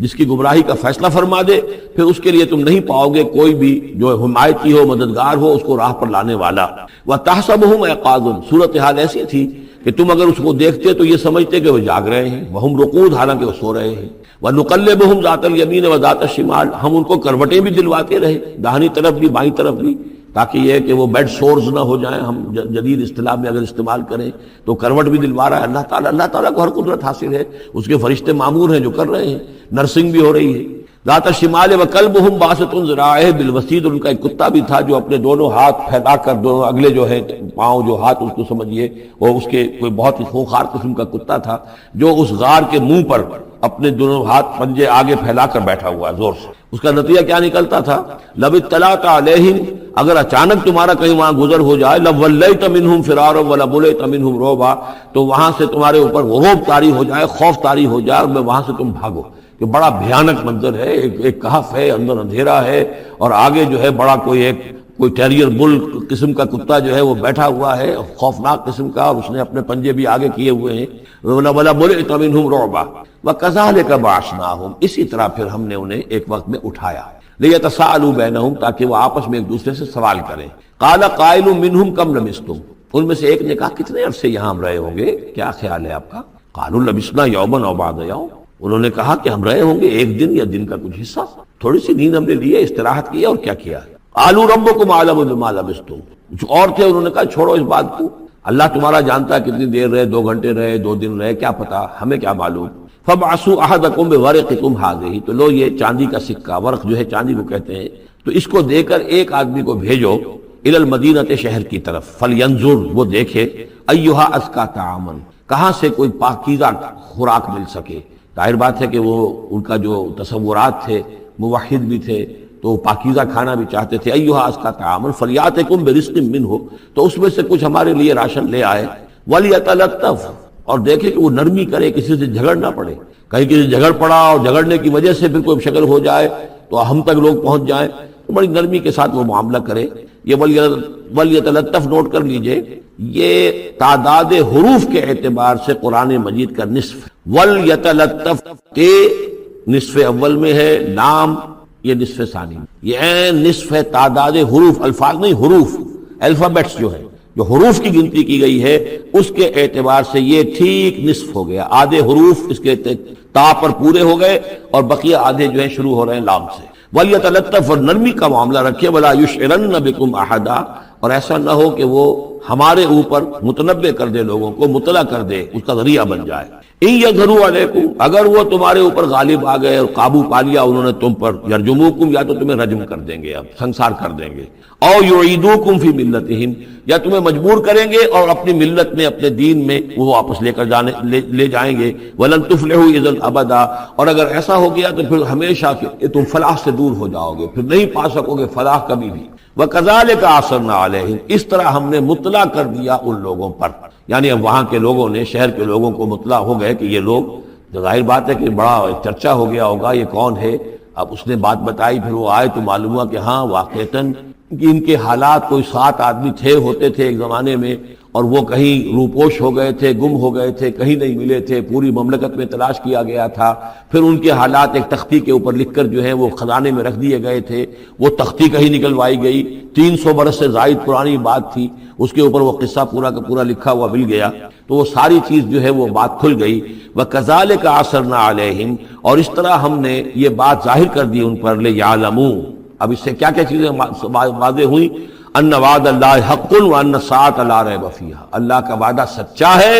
جس کی گمراہی کا فیصلہ فرما دے، پھر اس کے لیے تم نہیں پاؤ گے کوئی بھی جو حمایتی ہو، مددگار ہو، اس کو راہ پر لانے والا۔ وَتَحْسَبُهُمْ أَيْقَاظًا، صورتحال ایسی تھی کہ تم اگر اس کو دیکھتے تو یہ سمجھتے کہ وہ جاگ رہے ہیں، وَهُمْ رُقُودٌ، حالانکہ وہ سو رہے ہیں۔ وَنُقَلِّبُهُمْ ذَاتَ الْيَمِينِ وَذَاتَ الشِّمَالِ، ہم ان کو کروٹیں بھی دلواتے رہے، داہنی طرف بھی بائیں طرف بھی، تاکہ یہ کہ وہ بیڈ سورز نہ ہو جائیں۔ ہم جدید اصطلاح میں اگر استعمال کریں تو کروٹ بھی دلوا رہا ہے اللہ تعالیٰ۔ اللہ تعالیٰ کو ہر قدرت حاصل ہے، اس کے فرشتے معمور ہیں جو کر رہے ہیں، نرسنگ بھی ہو رہی ہے۔ ذات الشمال وکلبہم باسط ذراعہ بالوسید، ان کا ایک کتا بھی تھا جو اپنے دونوں ہاتھ پھیلا کر، دونوں اگلے جو ہے پاؤں جو ہاتھ اس کو سمجھیے، اور اس کے کوئی بہت ہی خوخار قسم کا کتا تھا جو اس غار کے منہ پر اپنے دونوں ہاتھ پنجے آگے پھیلا کر بیٹھا ہوا زور سے۔ اس کا نتیجہ کیا نکلتا تھا؟ لو اطلعت علیہم، اگر اچانک تمہارا کہیں وہاں گزر ہو جائے، لولیت منہم فرارا ولملیت منہم رعبا، تو وہاں سے تمہارے اوپر رعب طاری ہو جائے، خوف طاری ہو جائے، اور میں وہاں سے تم بھاگو۔ کہ بڑا بھیانک منظر ہے، ایک کہف ہے، اندر اندھیرا ہے، اور آگے جو ہے بڑا کوئی ٹیریئر بل قسم کا کتا جو ہے وہ بیٹھا ہوا ہے، خوفناک قسم کا، اور اس نے اپنے پنجے بھی آگے کیے ہوئے ہیں۔ وَلَمُلِئْتَ مِنْهُمْ رُعْبًا وَكَذَلِكَ بَعَثْنَاهُمْ، اسی طرح پھر ہم نے انہیں ایک وقت میں اٹھایا، لِيَتَسَاءَلُوا بَيْنَهُمْ، تاکہ وہ آپس میں ایک دوسرے سے سوال کریں۔ قَالَ قَائِلٌ مِّنْهُمْ كَمْ لَبِثْتُمْ، ان میں سے ایک نے کہا کتنے عرصے یہاں ہم رہے ہوں گے، کیا خیال ہے آپ کا؟ قَالُوا لَبِثْنَا يَوْمًا أَوْ بَعْضَ يَوْمٍ، انہوں نے کہا کہ ہم رہے ہوں گے ایک دن یا دن کا کچھ حصہ، تھوڑی سی نیند ہم نے لی ہے، استراحت کی ہے، اور کیا کیا ہے۔ قَالُوا رَبُّكُمْ أَعْلَمُ بِمَا لَبِثْتُمْ، کچھ اور تھے انہوں نے کہا چھوڑو اس بات کو، اللہ تمہارا جانتا ہے کتنی دیر رہے، 2 گھنٹے رہے، 2 دن رہے، کیا پتا، ہمیں کیا معلوم۔ فَبْعَثُوا أَحَدَكُمْ بِوَرِقِكُمْ هَٰذِهِ، تو لو یہ چاندی کا سکہ، ورق جو ہے چاندی کو کہتے ہیں، تو اس کو دے کر ایک آدمی کو بھیجو إِلَى الْمَدِينَةِ، شہر کی طرف، فَلْيَنظُرْ، وہ دیکھے، أَيُّهَا أَزْكَىٰ طَعَامًا، کہاں سے کوئی پاکیزہ خوراک مل سکے۔ ظاہر بات ہے کہ وہ ان کا جو تصورات تھے، موحد بھی تھے تو پاکیزہ کھانا بھی چاہتے تھے۔ ایھا اسکا طعام فلیاتکم برزق منہ، تو اس میں سے کچھ ہمارے لیے راشن لے آئے۔ ولیتلطف، اور دیکھے کہ وہ نرمی کرے، کسی سے جھگڑ نہ پڑے، کہیں کسی سے جھگڑ پڑا اور جھگڑنے کی وجہ سے پھر کوئی شکل ہو جائے تو ہم تک لوگ پہنچ جائیں، تو بڑی نرمی کے ساتھ وہ معاملہ کرے۔ یہ ولیتلطف نوٹ کر لیجئے، یہ تعداد حروف کے اعتبار سے قرآن مجید کا نصف، ولیتلطف کے نصف اول میں ہے، نام یہ نصف ثانی، یہ نصف ہے تعداد حروف، الفاظ نہیں، حروف، الفابیٹس جو ہے، جو حروف کی گنتی کی گئی ہے اس کے اعتبار سے یہ ٹھیک نصف ہو گیا۔ آدھے حروف اس کے تا پر پورے ہو گئے اور بقیہ آدھے جو ہیں شروع ہو رہے ہیں لام سے۔ ولیتلطف، اور نرمی کا معاملہ رکھے، ولا یشعرن بکم احدا، اور ایسا نہ ہو کہ وہ ہمارے اوپر متنبع کر دے، لوگوں کو مطلع کر دے، اس کا ذریعہ بن جائے۔ ان یظہروا علیکم، اگر وہ تمہارے اوپر غالب آ گئے اور قابو پا لیا انہوں نے تم پر، یرجموکم، یا تو تمہیں رجم کر دیں گے، اب سنسار کر دیں گے، او یعیدوکم فی ملتہم، یا تمہیں مجبور کریں گے اور اپنی ملت میں، اپنے دین میں وہ واپس لے جائیں گے۔ ولن تفلحوا اذا ابدا، اور اگر ایسا ہو گیا تو پھر ہمیشہ کہ تم فلاح سے دور ہو جاؤ گے، پھر نہیں پا سکو گے فلاح کبھی بھی۔ وَكَذَلِكَ أَعْثَرْنَا عَلَيْهِمْ، اس طرح ہم نے مطلع کر دیا ان لوگوں پر، یعنی اب وہاں کے لوگوں نے، شہر کے لوگوں کو مطلع ہو گئے کہ یہ لوگ، ظاہر بات ہے کہ بڑا چرچا ہو گیا ہوگا یہ کون ہے۔ اب اس نے بات بتائی، پھر وہ آئے تو معلوم ہوا کہ ہاں واقعتاً ان کے حالات، کوئی 7 آدمی ہوتے تھے ایک زمانے میں، اور وہ کہیں روپوش ہو گئے تھے، گم ہو گئے تھے، کہیں نہیں ملے تھے، پوری مملکت میں تلاش کیا گیا تھا، پھر ان کے حالات ایک تختی کے اوپر لکھ کر جو ہے وہ خزانے میں رکھ دیے گئے تھے، وہ تختی کہیں نکلوائی گئی، 300 برس سے زائد پرانی بات تھی، اس کے اوپر وہ قصہ پورا کا پورا لکھا ہوا مل گیا، تو وہ ساری چیز جو ہے وہ بات کھل گئی۔ وَكَذَلِكَ أَعْثَرْنَا عَلَيْهِمْ، اور اس طرح ہم نے یہ بات ظاہر کر دی ان پر، لِيَعْلَمُوا، اب اس سے کیا کیا چیزیں واضح ہوئی؟ ان وعد اللہ حق وان الساعة لا ریب فیہا، اللہ کا وعدہ سچا ہے،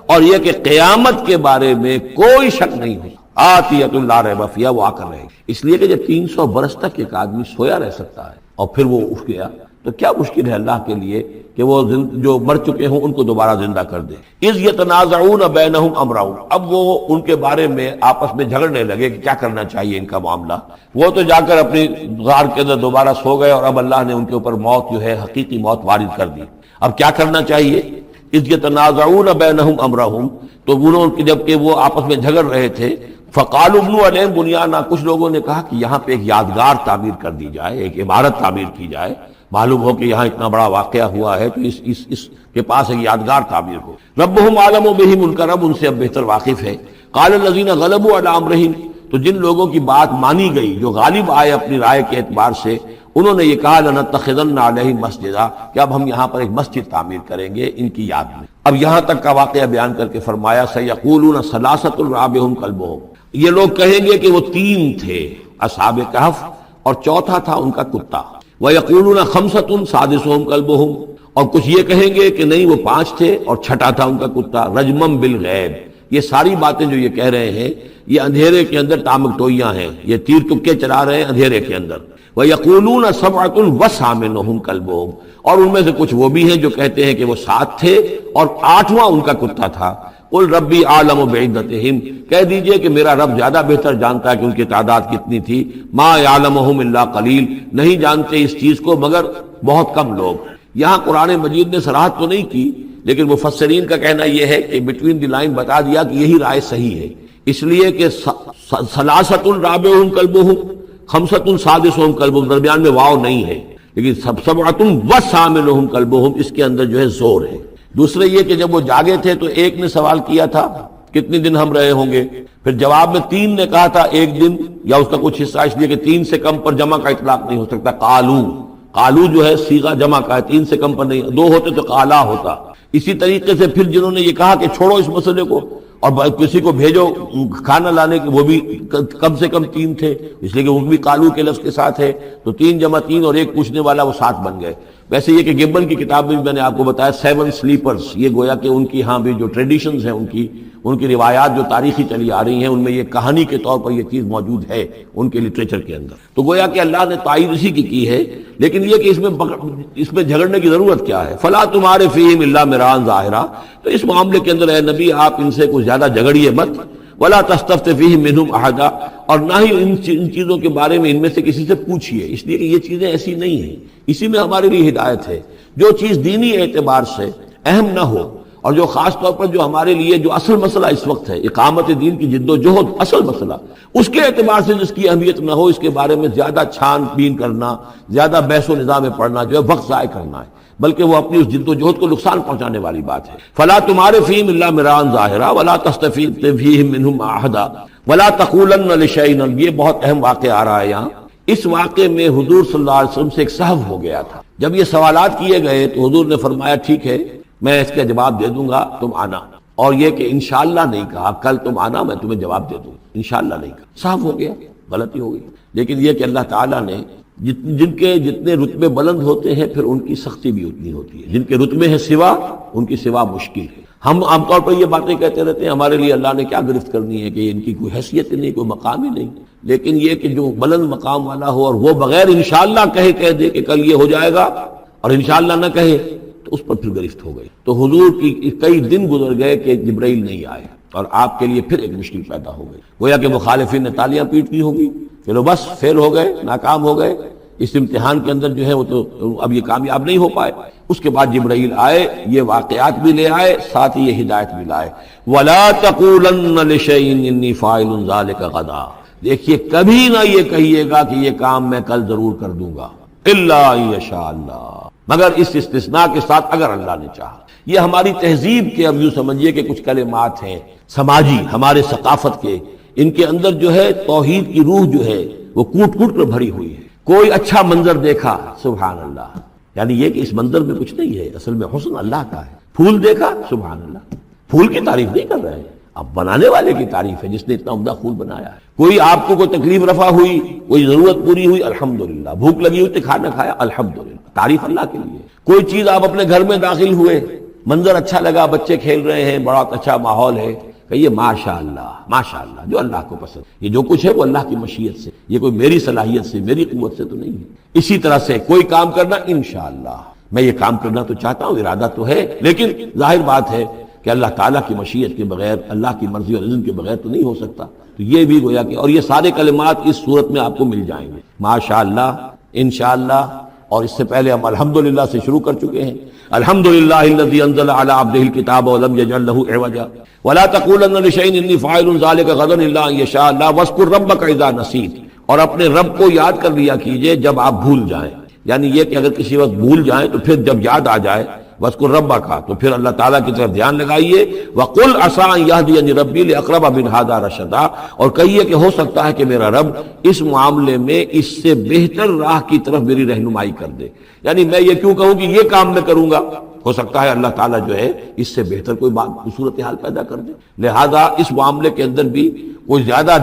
اور یہ کہ قیامت کے بارے میں کوئی شک نہیں ہے، آتیۃ لا ریب فیہا، وہ آ کر رہے گی۔ اس لیے کہ جب 300 برس تک ایک آدمی سویا رہ سکتا ہے اور پھر وہ اٹھ گیا، تو کیا مشکل ہے اللہ کے لیے کہ وہ جو مر چکے ہوں ان کو دوبارہ زندہ کر دے۔ اذ یتنازعون بینہم امرہم، اب وہ ان کے بارے میں آپس میں جھگڑنے لگے کہ کیا کرنا چاہیے ان کا معاملہ۔ وہ تو جا کر اپنی غار کے اندر دوبارہ سو گئے، اور اب اللہ نے ان کے اوپر موت جو ہے حقیقی موت وارد کر دی۔ اب کیا کرنا چاہیے؟ اذ یتنازعون بینہم امرہم، تو انہوں جب کہ وہ آپس میں جھگڑ رہے تھے، فقالوا ابنوا علیہم بنیانا، کچھ لوگوں نے کہا کہ یہاں پہ ایک یادگار تعمیر کر دی جائے، ایک عمارت تعمیر کی جائے، معلوم ہو کہ یہاں اتنا بڑا واقعہ ہوا ہے تو اس کے پاس ایک یادگار تعمیر ہو۔ ربہم عالم بہم، ان کا رب ان سے اب بہتر واقف ہے۔ قال الذین غلبوا علی امرہم، تو جن لوگوں کی بات مانی گئی، جو غالب آئے اپنی رائے کے اعتبار سے، انہوں نے یہ کہا لنتخذن علیہم مسجدا، کہ اب ہم یہاں پر ایک مسجد تعمیر کریں گے ان کی یاد میں۔ اب یہاں تک کا واقعہ بیان کر کے فرمایا سیقولون ثلاثۃ رابعہم کلبہم، یہ لوگ کہیں گے کہ وہ 3 تھے اصحاب کہف، اور چوتھا تھا ان کا کتا۔ وَيَقُولُونَ خَمْسَةٌ سَادِسُهُمْ كَلْبُهُمْ، اور کچھ یہ کہیں گے کہ نہیں وہ 5 تھے اور چھٹا تھا ان کا کتا۔ رجمم بالغیب، یہ ساری باتیں جو یہ کہہ رہے ہیں یہ اندھیرے کے اندر ٹامکٹوئیاں ہیں، یہ تیر تکے چلا رہے ہیں اندھیرے کے اندر۔ وَيَقُولُونَ سَبْعَةٌ وَثَامِنُهُمْ كَلْبُهُمْ، اور ان میں سے کچھ وہ بھی ہیں جو کہتے ہیں کہ وہ 7 تھے اور 8واں ان کا کتا تھا۔ قل ربی عالم بعدتہم، کہہ دیجئے کہ میرا رب زیادہ بہتر جانتا ہے کہ ان کی تعداد کتنی تھی۔ ما یعلمہم الا قلیل، نہیں جانتے اس چیز کو مگر بہت کم لوگ۔ یہاں قرآن مجید نے صراحت تو نہیں کی، لیکن مفسرین کا کہنا یہ ہے کہ بٹوین دی لائن بتا دیا کہ یہی رائے صحیح ہے، اس لیے کہ ثلاثۃ رابعہم کلبہم، خمسۃ سادسہم کلبہم، درمیان میں واو نہیں ہے، لیکن سبعۃ وثامنہم کلبہم اس کے اندر جو ہے زور ہے۔ دوسرے یہ کہ جب وہ جاگے تھے تو ایک نے سوال کیا تھا کتنے دن ہم رہے ہوں گے، پھر جواب میں 3 نے کہا تھا 1 دن یا اس کا کچھ حصہ، اس لیے کہ 3 سے کم پر جمع کا اطلاق نہیں ہو سکتا۔ قالو جو ہے صیغہ جمع کا ہے، 3 سے کم پر نہیں، 2 ہوتے تو قالا ہوتا۔ اسی طریقے سے پھر جنہوں نے یہ کہا کہ چھوڑو اس مسئلے کو اور کسی کو بھیجو کھانا لانے کے، وہ بھی کم سے کم 3 تھے، اس لیے کہ وہ بھی قالو کے لفظ کے ساتھ ہے، تو 3 جمع 3 اور ایک پوچھنے والا، وہ 7 بن گئے۔ ویسے یہ کہ گبن کی کتاب میں بھی میں نے آپ کو بتایا 7 سلیپرز، یہ گویا کہ ان کی ہاں بھی جو ٹریڈیشنز ہیں ان کی روایات جو تاریخی چلی آ رہی ہیں، ان میں یہ کہانی کے طور پر یہ چیز موجود ہے ان کے لٹریچر کے اندر، تو گویا کہ اللہ نے تائید اسی کی ہے۔ لیکن یہ کہ اس میں جھگڑنے کی ضرورت کیا ہے؟ فلا تمہارے فیہم الا مران ظاہرا، تو اس معاملے کے اندر اے نبی آپ ان سے کچھ زیادہ جھگڑیے مت۔ ولا تستفت فیہم منہم احدا، اور نہ ہی ان چیزوں کے بارے میں ان میں سے کسی سے پوچھیے، اس لیے کہ یہ چیزیں ایسی نہیں ہیں، اسی میں ہمارے لیے ہدایت ہے۔ جو چیز دینی اعتبار سے اہم نہ ہو، اور جو خاص طور پر جو ہمارے لیے جو اصل مسئلہ اس وقت ہے، اقامت دین کی جد و جہد اصل مسئلہ، اس کے اعتبار سے جس کی اہمیت نہ ہو، اس کے بارے میں زیادہ چھان بین کرنا، زیادہ بحث و نظام میں پڑھنا جو ہے وقت ضائع کرنا ہے، بلکہ وہ اپنی اس جد و جہد کو نقصان پہنچانے والی بات ہے۔ فلا تمہارے فیہم الا مران ظاہرا ولا تستفت فیہم منہم احدا ولا تقولن لشیء، یہ بہت اہم واقعہ آ رہا ہے یہاں۔ اس واقعے میں حضور صلی اللہ علیہ وسلم سے ایک سہو ہو گیا تھا۔ جب یہ سوالات کیے گئے تو حضور نے فرمایا ٹھیک ہے میں اس کا جواب دے دوں گا، تم آنا، اور یہ کہ انشاءاللہ نہیں کہا، کل تم آنا میں تمہیں جواب دے دوں، انشاءاللہ نہیں کہا، صاف ہو گیا، غلطی ہو گئی۔ لیکن یہ کہ اللہ تعالیٰ نے جن کے جتنے رتبے بلند ہوتے ہیں پھر ان کی سختی بھی اتنی ہوتی ہے، جن کے رتبے ہیں سوا ان کی سوا مشکل ہے۔ ہم عام طور پر یہ باتیں کہتے رہتے ہیں ہمارے لیے اللہ نے کیا گرفت کرنی ہے کہ ان کی کوئی حیثیت ہی نہیں، کوئی مقام ہی نہیں، لیکن یہ کہ جو بلند مقام والا ہو اور وہ بغیر انشاءاللہ کہہ دے کہ کل یہ ہو جائے گا اور انشاءاللہ نہ کہے تو اس پر پھر گرفت ہو گئی۔ تو حضور کی کئی دن گزر گئے کہ جبرائیل نہیں آئے اور آپ کے لیے پھر ایک مشکل پیدا ہو گئی، گویا کہ مخالفین نے تالیاں پیٹ دی ہوگی، چلو بس فیل ہو گئے، ناکام ہو گئے اس امتحان کے اندر، جو ہے وہ تو اب یہ کامیاب نہیں ہو پائے۔ اس کے بعد جبرائیل آئے، یہ واقعات بھی لے آئے، ساتھ ہی یہ ہدایت بھی لائے۔ وَلَا تَقُولَنَّ لِشَيْءٍ إِنِّي فَاعِلٌ ذَلِكَ غَدًا، دیکھیے کبھی نہ یہ کہیے گا کہ یہ کام میں کل ضرور کر دوں گا، إِلَّا إِن يَشَاءَ اللَّهُ، مگر اس استثناء کے ساتھ اگر اللہ نے چاہا۔ یہ ہماری تہذیب کے، اب یوں سمجھیے کہ کچھ کلمات ہیں سماجی، ہمارے ثقافت کے، ان کے اندر جو ہے توحید کی روح جو ہے وہ کوٹ کوٹ کر بھری ہوئی ہے۔ کوئی اچھا منظر دیکھا، سبحان اللہ، یعنی یہ کہ اس منظر میں کچھ نہیں ہے، اصل میں حسن اللہ کا ہے۔ پھول دیکھا، سبحان اللہ، پھول کی تعریف نہیں کر رہے ہیں، اب بنانے والے کی تعریف ہے جس نے اتنا عمدہ پھول بنایا ہے۔ کوئی آپ کو کوئی تکلیف رفع ہوئی، کوئی ضرورت پوری ہوئی، الحمدللہ، بھوک لگی ہوئی تو کھانا کھایا، الحمدللہ، تعریف اللہ کے لیے۔ کوئی چیز آپ اپنے گھر میں داخل ہوئے، منظر اچھا لگا، بچے کھیل رہے ہیں، بڑا اچھا ماحول ہے، کہیے ماشاءاللہ ماشاءاللہ، جو اللہ کو پسند، یہ جو کچھ ہے وہ اللہ کی مشیت سے، یہ کوئی میری صلاحیت سے، میری قوت سے تو نہیں ہے۔ اسی طرح سے کوئی کام کرنا، انشاءاللہ میں یہ کام کرنا تو چاہتا ہوں، ارادہ تو ہے، لیکن ظاہر بات ہے کہ اللہ تعالیٰ کی مشیت کے بغیر، اللہ کی مرضی اور اذن کے بغیر تو نہیں ہو سکتا۔ تو یہ بھی گویا کہ، اور یہ سارے کلمات اس صورت میں آپ کو مل جائیں گے، ماشاءاللہ، انشاءاللہ، اور اس سے پہلے ہم الحمدللہ سے شروع کر چکے ہیں۔ الحمدللہ الذی انزل علی عبدہ الکتاب ولم یجعل لہ عوجا ولا تقولن لشیء انی فاعل ذلک غدا الا ان یشاء اللہ واذکر ربک اذا نسیت، اور اپنے رب کو یاد کر لیا کیجئے جب آپ بھول جائیں، یعنی یہ کہ اگر کسی وقت بھول جائیں تو پھر جب یاد آ جائے وَاذْكُرْ رَبَّكَ، تو پھر اللہ تعالیٰ کی طرف دھیان لگائیے۔ وَقُلْ عَسَىٰ أَن يَهْدِيَنِ رَبِّي لِأَقْرَبَ مِنْ هَٰذَا رَشَدًا، اور کہیے کہ ہو سکتا ہے کہ میرا رب اس معاملے میں اس سے بہتر راہ کی طرف میری رہنمائی کر دے، یعنی میں یہ کیوں کہوں کہ یہ کام میں کروں گا، ہو سکتا ہے اللہ تعالیٰ جو ہے اس سے بہتر کوئی صورتحال پیدا کر دے۔ لہذا اس معاملے کے اندر بھی کوئی زیادہ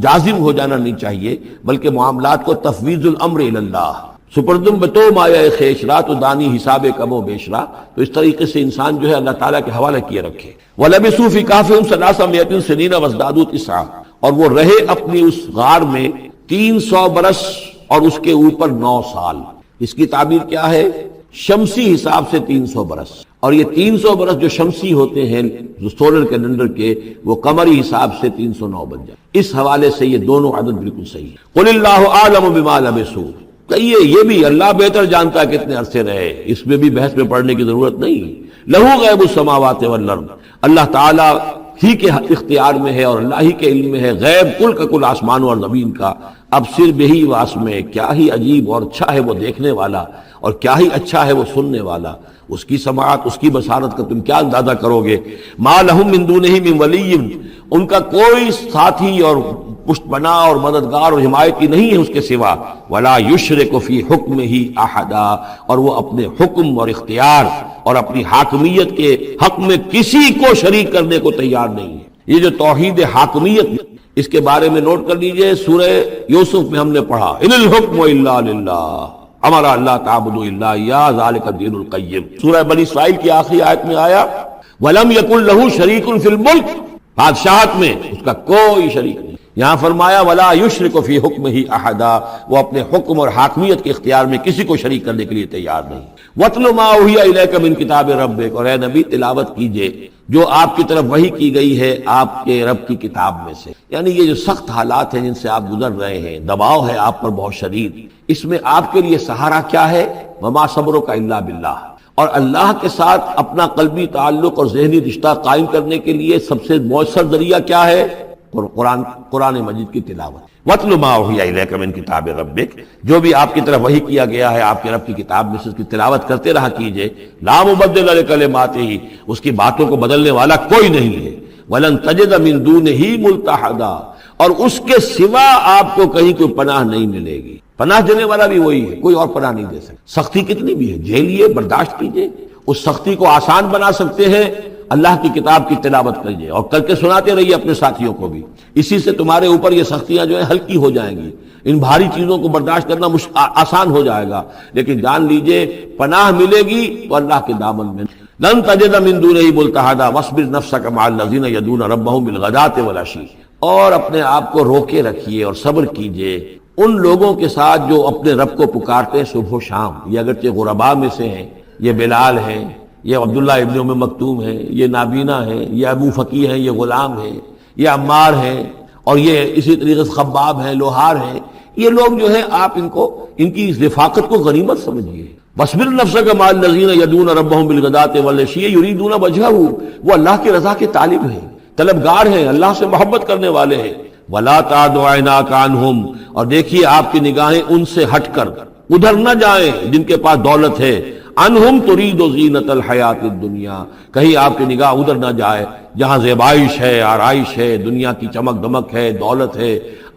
جازم ہو جانا نہیں چاہیے، بلکہ معاملات کو تفویض الامر الی اللہ، سپردم بتو مایا خیشرا تو دانی حساب کم و بیشرا، تو اس طریقے سے انسان جو ہے اللہ تعالیٰ کے حوالے کیے رکھے۔ وَلَبِثُوا فِي كَهْفِهِمْ ثَلَاثَ مِائَةٍ سِنِينَ وَازْدَادُوا تِسْعًا، اور وہ رہے اپنی اس غار میں 300 برس اور اس کے اوپر 9 سال۔ اس کی تعبیر کیا ہے؟ شمسی حساب سے 300 برس، اور یہ 300 برس جو شمسی ہوتے ہیں جو سولر کیلنڈر کے، وہ قمری حساب سے 309 بن جائے۔ اس حوالے سے یہ دونوں عدد بالکل صحیح ہے۔ قُلِ اللَّهُ أَعْلَمُ بِمَا لَبِثُوا، کہیے یہ بھی اللہ بہتر جانتا ہے کتنے عرصے رہے، اس میں بھی بحث میں پڑھنے کی ضرورت نہیں۔ لہو غیب السماوات والارض، اللہ تعالیٰ ہی کے اختیار میں ہے اور اللہ ہی کے علم میں ہے غیب کل کا کل آسمانوں اور زمین کا۔ اب صر بہی واسمے، کیا ہی عجیب اور اچھا ہے وہ دیکھنے والا، اور کیا ہی اچھا ہے وہ سننے والا، اس کی سماعت، اس کی بصارت کا تم کیا اندازہ کرو گے۔ ما لہم من دونہ من ولی، ان کا کوئی ساتھی اور پشت بنا اور مددگار اور حمایتی نہیں ہے اس کے سوا۔ ولا یشرک فی حکمہ احدا، اور وہ اپنے حکم اور اختیار اور اپنی حاکمیت کے حق میں کسی کو شریک کرنے کو تیار نہیں ہے۔ یہ جو توحید حاکمیت، اس کے بارے میں نوٹ کر لیجئے، سورہ یوسف میں ہم نے پڑھا ان الحکم الا للہ امر اللہ تعبدوا الا اياه ذلك الدین القیم۔ سورہ بنی اسرائیل کی آخری آیت میں آیا ولم یکن لہ شریک فی الملک، بادشاہت میں اس کا کوئی شریک نہیں۔ یہاں فرمایا ولا یشرک فی حکمہ احدا، وہ اپنے حکم اور حاکمیت کے اختیار میں کسی کو شریک کرنے کے لیے تیار نہیں۔ وَاتْلُ مَا أُوحِیَ إِلَیکَ مِن کتاب ربک، اور اے نبی تلاوت کیجئے جو آپ کی طرف وحی کی گئی ہے آپ کے رب کی کتاب میں سے، یعنی یہ جو سخت حالات ہیں جن سے آپ گزر رہے ہیں، دباؤ ہے آپ پر بہت شدید، اس میں آپ کے لیے سہارا کیا ہے؟ وَمَا صَبْرُکَ إِلَّا بِاللَّهِ، اور اللہ کے ساتھ اپنا قلبی تعلق اور ذہنی رشتہ قائم کرنے کے لیے سب سے مؤثر ذریعہ کیا ہے؟ قرآن مجید کی تلاوت۔ وَاتْلُ مَا أُوحِیَ إِلَیکَ مِن کتاب ربک، جو بھی آپ کی طرف وحی کیا گیا ہے آپ کے رب کی کتاب میں سے، اس کی تلاوت کرتے رہا کیجئے۔ لا مبدل لکلماتہ، اس کی باتوں کو بدلنے والا کوئی نہیں ہے۔ وَلَن تَجِدَ مِن دُونِہ مُلْتَحَدًا، اور اس کے سوا آپ کو کہیں کوئی پناہ نہیں ملے گی۔ پناہ دینے والا بھی وہی ہے، کوئی اور پناہ نہیں دے سکتا۔ سختی کتنی بھی ہے جھیلیے، برداشت کیجئے، اس سختی کو آسان بنا سکتے ہیں۔ اللہ کی کتاب کی تلاوت کیجئے اور کر کے سناتے رہیے اپنے ساتھیوں کو بھی۔ اسی سے تمہارے اوپر یہ سختیاں جو ہیں ہلکی ہو جائیں گی، ان بھاری چیزوں کو برداشت کرنا آسان ہو جائے گا، لیکن جان لیجئے پناہ ملے گی تو اللہ کے دامن میں۔ لن تجد من دونہ ملتحدا واصبر نفسک مع الذین یدعون ربهم بالغداۃ والعشی، اور اپنے آپ کو روکے رکھیے اور صبر کیجئے ان لوگوں کے ساتھ جو اپنے رب کو پکارتے ہیں صبح و شام۔ یہ اگرچہ غرباء میں سے ہیں، یہ بلال ہیں، یہ عبداللہ ابن ام مکتوم ہیں، یہ نابینا ہیں، یہ ابو فقی ہیں، یہ غلام ہیں، یہ عمار ہیں، اور یہ اسی طریقے سے خباب ہیں، لوہار ہیں۔ یہ لوگ جو ہیں آپ ان کی اس رفاقت کو غنیمت سمجھیے۔ وَاصْبِرْ نَفْسَكَ مَعَ الَّذِينَ يَدْعُونَ رَبَّهُمْ بِالْغَدَاةِ وَالْعَشِيِّ يُرِيدُونَ وَجْهَهُ، وہ اللہ کی رضا کے طالب ہیں، طلبگار ہیں، اللہ سے محبت کرنے والے ہیں۔ وَلَا تَعْدُ عَيْنَاكَ عَنْهُمْ، اور دیکھیے آپ کی نگاہیں ان سے ہٹ کر ادھر نہ جائیں جن کے پاس دولت ہے۔ عنہم ترید زینت الحیات الدنیا، کہیں آپ کی نگاہ ادھر نہ جائے جہاں زیبائش ہے، آرائش ہے، دنیا کی چمک دمک ہے، دولت ہے۔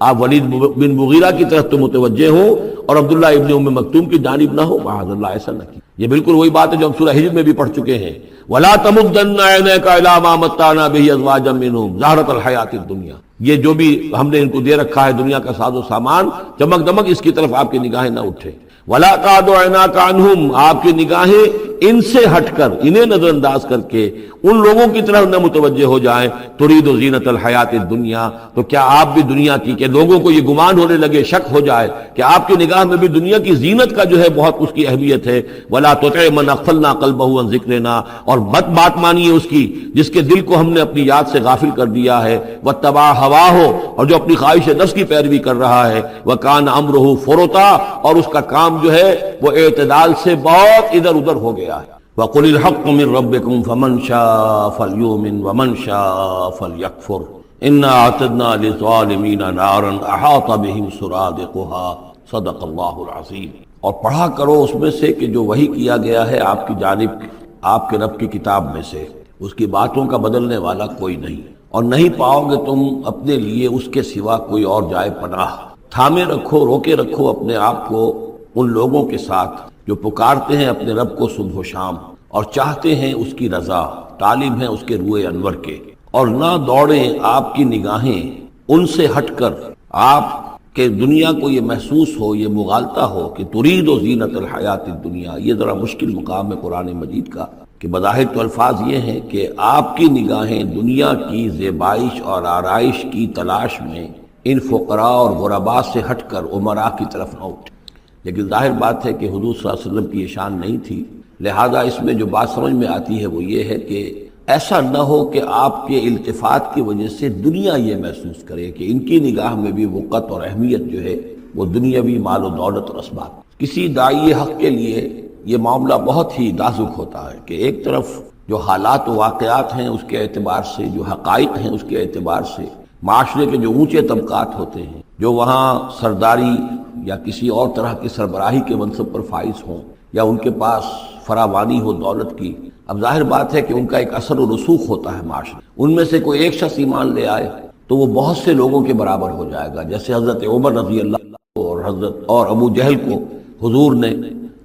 آپ ولید بن مغیرہ کی طرف تو متوجہ ہوں اور عبداللہ ابن ام مکتوم کی جانب نہ ہو، معاذ اللہ ایسا نہ کی۔ یہ بالکل وہی بات ہے جو ہم سورہ ہجر میں بھی پڑھ چکے ہیں، وَلَا تَمُدَّنَّ عَيْنَيْكَ إِلَىٰ مَا مَتَّعْنَا بِهِ أَزْوَاجًا مِّنْهُمْ زَهْرَةَ الْحَيَاةِ الدُّنْيَا، یہ جو بھی ہم نے ان کو دے رکھا ہے دنیا کا ساز و سامان، چمک دمک، اس کی طرف آپ کی نگاہیں نہ اٹھے۔ وَلَا تَعْدُ عَيْنَاكَ عَنْهُمْ، آپ کی نگاہیں ان سے ہٹ کر، انہیں نظر انداز کر کے ان لوگوں کی طرف نہ متوجہ ہو جائیں۔ ترید زینت الحیات الدنیا، تو کیا آپ بھی دنیا کی، کہ لوگوں کو یہ گمان ہونے لگے، شک ہو جائے کہ آپ کی نگاہ میں بھی دنیا کی زینت کا جو ہے بہت اس کی اہمیت ہے۔ وَلَا تُطِعْ مَنْ أَغْفَلْنَا قَلْبَهُ عَنْ ذِكْرِنَا، اور مت بات مانیے اس کی جس کے دل کو ہم نے اپنی یاد سے غافل کر دیا ہے۔ وَاتَّبَعَ هَوَاهُ، اور جو اپنی خواہش نفس کی پیروی کر رہا ہے۔ وَكَانَ أَمْرُهُ فُرُطًا، اور اس کا کام جو ہے وہ اعتدال سے بہت ادھر ادھر ہو گیا ہے۔ وَقُلِ الْحَقُّ مِن رَّبِّكُمْ فَمَن شَاءَ فَلْيُؤْمِنْ وَمَن شَاءَ فَلْيَكْفُرْ إِنَّا أَعْتَدْنَا لِلظَّالِمِينَ نَارًا أَحَاطَ بِهِمْ سُرَادِقُهَا صدق اللہ العظیم۔ اور پڑھا کرو اس میں سے کہ جو وحی کیا گیا ہے آپ کی جانب آپ کے رب کی کتاب میں سے، اس کی باتوں کا بدلنے والا کوئی نہیں، اور نہیں پاؤ گے تم اپنے لیے اس کے سوا کوئی اور جائے پناہ۔ تھامے رکھو، روکے رکھو اپنے آپ کو ان لوگوں کے ساتھ جو پکارتے ہیں اپنے رب کو صبح و شام اور چاہتے ہیں اس کی رضا، طالب ہیں اس کے روئے انور کے، اور نہ دوڑیں آپ کی نگاہیں ان سے ہٹ کر آپ کے دنیا کو یہ محسوس ہو، یہ مغالطہ ہو کہ ترید و زینت الحیات الدنیا۔ یہ ذرا مشکل مقام ہے قرآن مجید کا کہ بظاہر تو الفاظ یہ ہیں کہ آپ کی نگاہیں دنیا کی زیبائش اور آرائش کی تلاش میں ان فقراء اور غرباء سے ہٹ کر عمراء کی طرف نہ اٹھے، لیکن ظاہر بات ہے کہ حضور صلی اللہ علیہ وسلم کی یہ شان نہیں تھی، لہذا اس میں جو بات سمجھ میں آتی ہے وہ یہ ہے کہ ایسا نہ ہو کہ آپ کے التفات کی وجہ سے دنیا یہ محسوس کرے کہ ان کی نگاہ میں بھی وقت اور اہمیت جو ہے وہ دنیاوی مال و دولت اور اسباب۔ کسی داعی حق کے لیے یہ معاملہ بہت ہی نازک ہوتا ہے کہ ایک طرف جو حالات و واقعات ہیں اس کے اعتبار سے، جو حقائق ہیں اس کے اعتبار سے، معاشرے کے جو اونچے طبقات ہوتے ہیں جو وہاں سرداری یا کسی اور طرح کی سربراہی کے منصب پر فائز ہوں یا ان کے پاس فراوانی ہو دولت کی، اب ظاہر بات ہے کہ ان کا ایک اثر و رسوخ ہوتا ہے معاشرے۔ ان میں سے کوئی ایک شخص ایمان لے آئے تو وہ بہت سے لوگوں کے برابر ہو جائے گا، جیسے حضرت عمر رضی اللہ عنہ اور ابو جہل کو حضور نے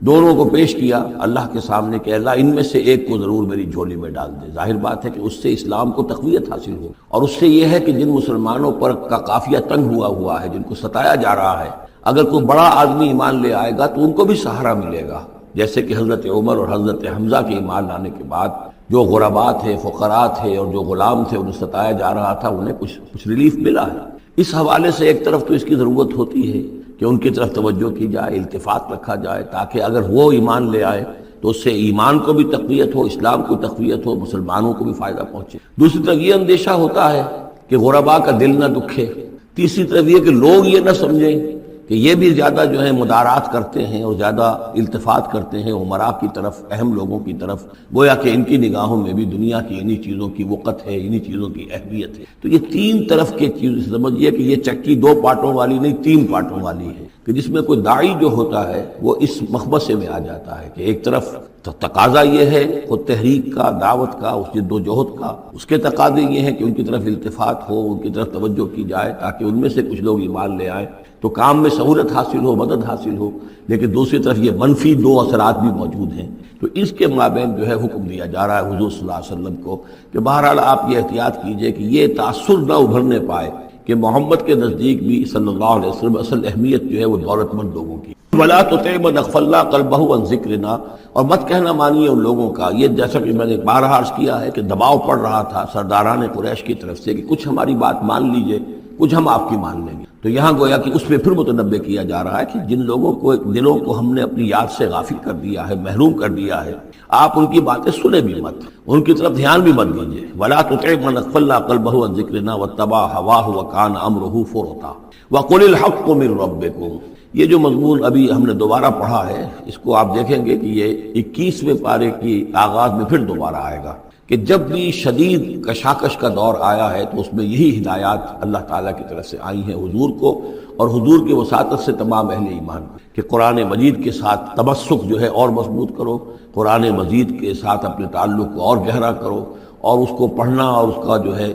دونوں کو پیش کیا اللہ کے سامنے کہ اللہ ان میں سے ایک کو ضرور میری جھولی میں ڈال دے۔ ظاہر بات ہے کہ اس سے اسلام کو تقویت حاصل ہو، اور اس سے یہ ہے کہ جن مسلمانوں پر کا قافیہ تنگ ہوا ہے، جن کو ستایا جا رہا ہے، اگر کوئی بڑا آدمی ایمان لے آئے گا تو ان کو بھی سہارا ملے گا، جیسے کہ حضرت عمر اور حضرت حمزہ کے ایمان لانے کے بعد جو غرباء تھے، فقراء تھے اور جو غلام تھے انہیں ستایا جا رہا تھا، انہیں کچھ ریلیف ملا ہے۔ اس حوالے سے ایک طرف تو اس کی ضرورت ہوتی ہے کہ ان کی طرف توجہ کی جائے، التفات رکھا جائے، تاکہ اگر وہ ایمان لے آئے تو اس سے ایمان کو بھی تقویت ہو، اسلام کو تقویت ہو، مسلمانوں کو بھی فائدہ پہنچے۔ دوسری طرف یہ اندیشہ ہوتا ہے کہ غرباء کا دل نہ دکھے، تیسری طرف یہ کہ لوگ یہ نہ سمجھیں کہ یہ بھی زیادہ جو ہے مدارات کرتے ہیں اور زیادہ التفات کرتے ہیں عمراء کی طرف، اہم لوگوں کی طرف، گویا کہ ان کی نگاہوں میں بھی دنیا کی انہی چیزوں کی وقت ہے، انہی چیزوں کی اہمیت ہے۔ تو یہ تین طرف کے چیز سمجھیے کہ یہ چکی دو پارٹوں والی نہیں، تین پارٹوں والی ہے، کہ جس میں کوئی داعی جو ہوتا ہے وہ اس مخبصے میں آ جاتا ہے کہ ایک طرف تقاضا یہ ہے خود تحریک کا، دعوت کا، اس جد و جہد کا، اس کے تقاضے یہ ہیں کہ ان کی طرف التفات ہو، ان کی طرف توجہ کی جائے تاکہ ان میں سے کچھ لوگ ایمان لے آئیں تو کام میں سہولت حاصل ہو، مدد حاصل ہو، لیکن دوسری طرف یہ منفی دو اثرات بھی موجود ہیں۔ تو اس کے مابین جو ہے حکم دیا جا رہا ہے حضور صلی اللہ علیہ وسلم کو کہ بہرحال آپ یہ احتیاط کیجئے کہ یہ تاثر نہ ابھرنے پائے کہ محمد کے نزدیک بھی صلی اللہ علیہ وسلم اصل اہمیت جو ہے وہ دولت مند لوگوں کی. وَلَا تُطِعْ مَنْ أَغْفَلْنَا قَلْبَهُ عَنْ ذِكْرِنَا، اور مت کہنا مانیے ان لوگوں کا. یہ جیسا کہ میں نے بارہا عرض کیا ہے کہ دباؤ پڑ رہا تھا سرداران قریش کی طرف سے کہ کچھ ہماری بات مان لیجئے، کچھ ہم آپ کی مان لیں گے. تو یہاں گویا کہ اس پہ پھر متنبع کیا جا رہا ہے کہ جن لوگوں کو دلوں کو ہم نے اپنی یاد سے غافل کر دیا ہے، محروم کر دیا ہے، آپ ان کی باتیں سنیں بھی مت، ان کی طرف دھیان بھی مت دیجیے. وَلَا تُطِعْ مَنْ أَغْفَلْنَا قَلْبَهُ عَنْ ذِكْرِنَا وَاتَّبَعَ هَوَاهُ وَكَانَ أَمْرُهُ فُرُطًا وَقُلِ الْحَقُّ مِنْ رَبِّكُمْ. یہ جو مضمون ابھی ہم نے دوبارہ پڑھا ہے، اس کو آپ دیکھیں گے کہ یہ 21ویں پارے کی آغاز میں پھر دوبارہ آئے گا کہ جب بھی شدید کشاکش کا دور آیا ہے تو اس میں یہی ہدایات اللہ تعالیٰ کی طرف سے آئی ہیں حضور کو اور حضور کی وساطت سے تمام اہل ایمان کہ قرآن مجید کے ساتھ تمسک جو ہے اور مضبوط کرو، قرآن مجید کے ساتھ اپنے تعلق کو اور گہرا کرو، اور اس کو پڑھنا اور اس کا جو ہے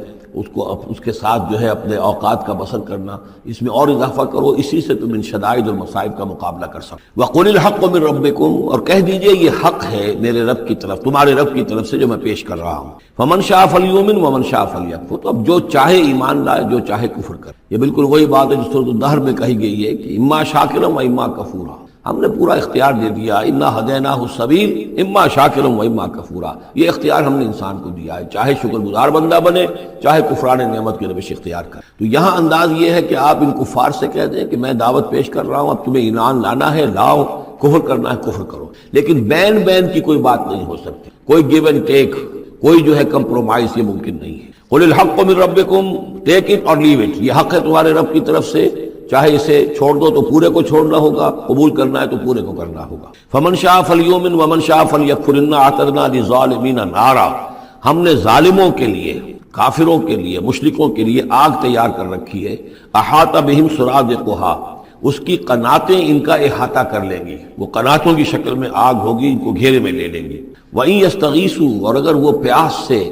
اس کے ساتھ جو ہے اپنے اوقات کا بسر کرنا، اس میں اور اضافہ کرو. اسی سے تم ان شدائد اور مصائب کا مقابلہ کر سکو. وَقُلِ الْحَقُّ مِنْ رَبِّكُمْ، اور کہہ دیجئے یہ حق ہے میرے رب کی طرف، تمہارے رب کی طرف سے جو میں پیش کر رہا ہوں. فَمَنْ شَاءَ فَلْيُؤْمِنْ وَمَنْ شَاءَ فَلْيَكْفُرْ. تو اب جو چاہے ایمان لائے، جو چاہے کفر کرے. یہ بالکل وہی بات ہے جو سورۃ الدہر میں کہی گئی ہے کہ اما شاکرا و اما کفورا. ہم نے پورا اختیار دے دیا، انا ہدیناہ السبیل اما شاکرا و اما کفورا. یہ اختیار ہم نے انسان کو دیا ہے، چاہے شکر گزار بندہ بنے، چاہے کفران نعمت کی روش اختیار کرے. تو یہاں انداز یہ ہے کہ آپ ان کفار سے کہہ دیں کہ میں دعوت پیش کر رہا ہوں، اب تمہیں ایمان لانا ہے لاؤ، کفر کرنا ہے کفر کرو. لیکن بین کی کوئی بات نہیں ہو سکتی، کوئی گیو اینڈ ٹیک، کوئی جو ہے کمپرومائز یہ ممکن نہیں ہے. قُلِ الْحَقُّ مِنْ رَبِّكُمْ، ٹیک اٹ اور لیو اٹ. یہ حق ہے تمہارے رب کی طرف سے، چاہے اسے چھوڑ دو تو پورے کو چھوڑنا ہوگا، قبول کرنا ہے تو پورے کو کرنا ہوگا. فَمَنْ شَاءَ فَلْيُؤْمِنْ وَمَنْ شَاءَ فَلْيَكْفُرْ إِنَّا أَعْتَدْنَا لِلظَّالِمِينَ نَارًا. ہم نے ظالموں کے لیے، کافروں کے لیے، مشرکوں کے لیے آگ تیار کر رکھی ہے. أَحَاطَ بِهِمْ سُرَادِقُهَا، اس کی قناتیں ان کا احاطہ کر لیں گی، وہ قناتوں کی شکل میں آگ ہوگی، ان کو گھیرے میں لے لیں گی. وَإِن يَسْتَغِيثُوا، اور اگر وہ پیاس سے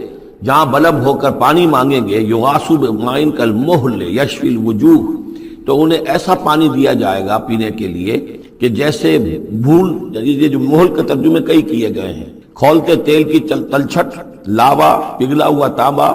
جہاں بلب ہو کر پانی مانگیں گے، يُغَاثُوا بِمَاءٍ كَالْمُهْلِ يَشْفِي الْوُجُوهَ، تو انہیں ایسا پانی دیا جائے گا پینے کے لیے کہ جیسے بھول، یہ جو محل کے ترجمے کئی کیے گئے ہیں، کھولتے تیل کی تلچھٹ، لاوا، پگھلا ہوا تانبا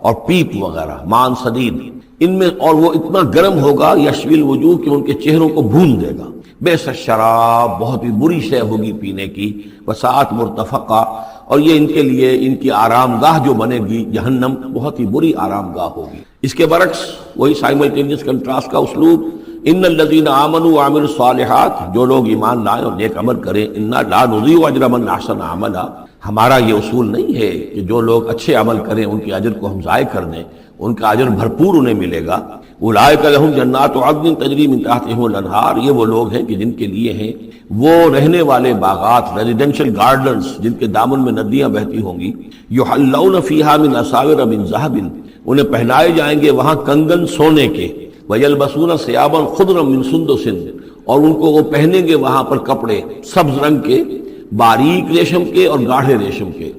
اور پیپ وغیرہ، مان صدید، ان میں، اور وہ اتنا گرم ہوگا یشوی الوجوہ کہ ان کے چہروں کو بھون دے گا. بئس الشراب، بہت ہی بری شے ہوگی پینے کی. وساعت مرتفقہ، اور یہ ان کے لیے ان کی آرام گاہ جو بنے گی جہنم، بہت ہی بری آرام گاہ ہوگی. اس کے برعکس وہی سائملٹینیس کنٹراسٹ کا اسلوب، ان الذین آمنوا وعملوا الصالحات، جو لوگ ایمان لائیں اور نیک عمل کریں، انا لا نضیع اجر من احسن عملا. ہمارا یہ اصول نہیں ہے کہ جو لوگ اچھے عمل کریں ان کے اجر کو ہم ضائع کر دیں، ان کا اجر بھرپور انہیں ملے گا. اولئک لہم جنات عدن تجری من تحتہم الانہار، یہ وہ لوگ ہیں کہ جن کے لیے ہیں وہ رہنے والے باغات، ریزیڈینشل گارڈنز، جن کے دامن میں ندیاں بہتی ہوں گی. یحلون فیہا من اساور من ذہب، انہیں پہنائے جائیں گے وہاں کنگن سونے کے. ویلبسون ثیابا خضرا من سندس، اور ان کو وہ پہنیں گے وہاں پر کپڑے سبز رنگ کے، باریک ریشم کے اور گاڑھے ریشم کے.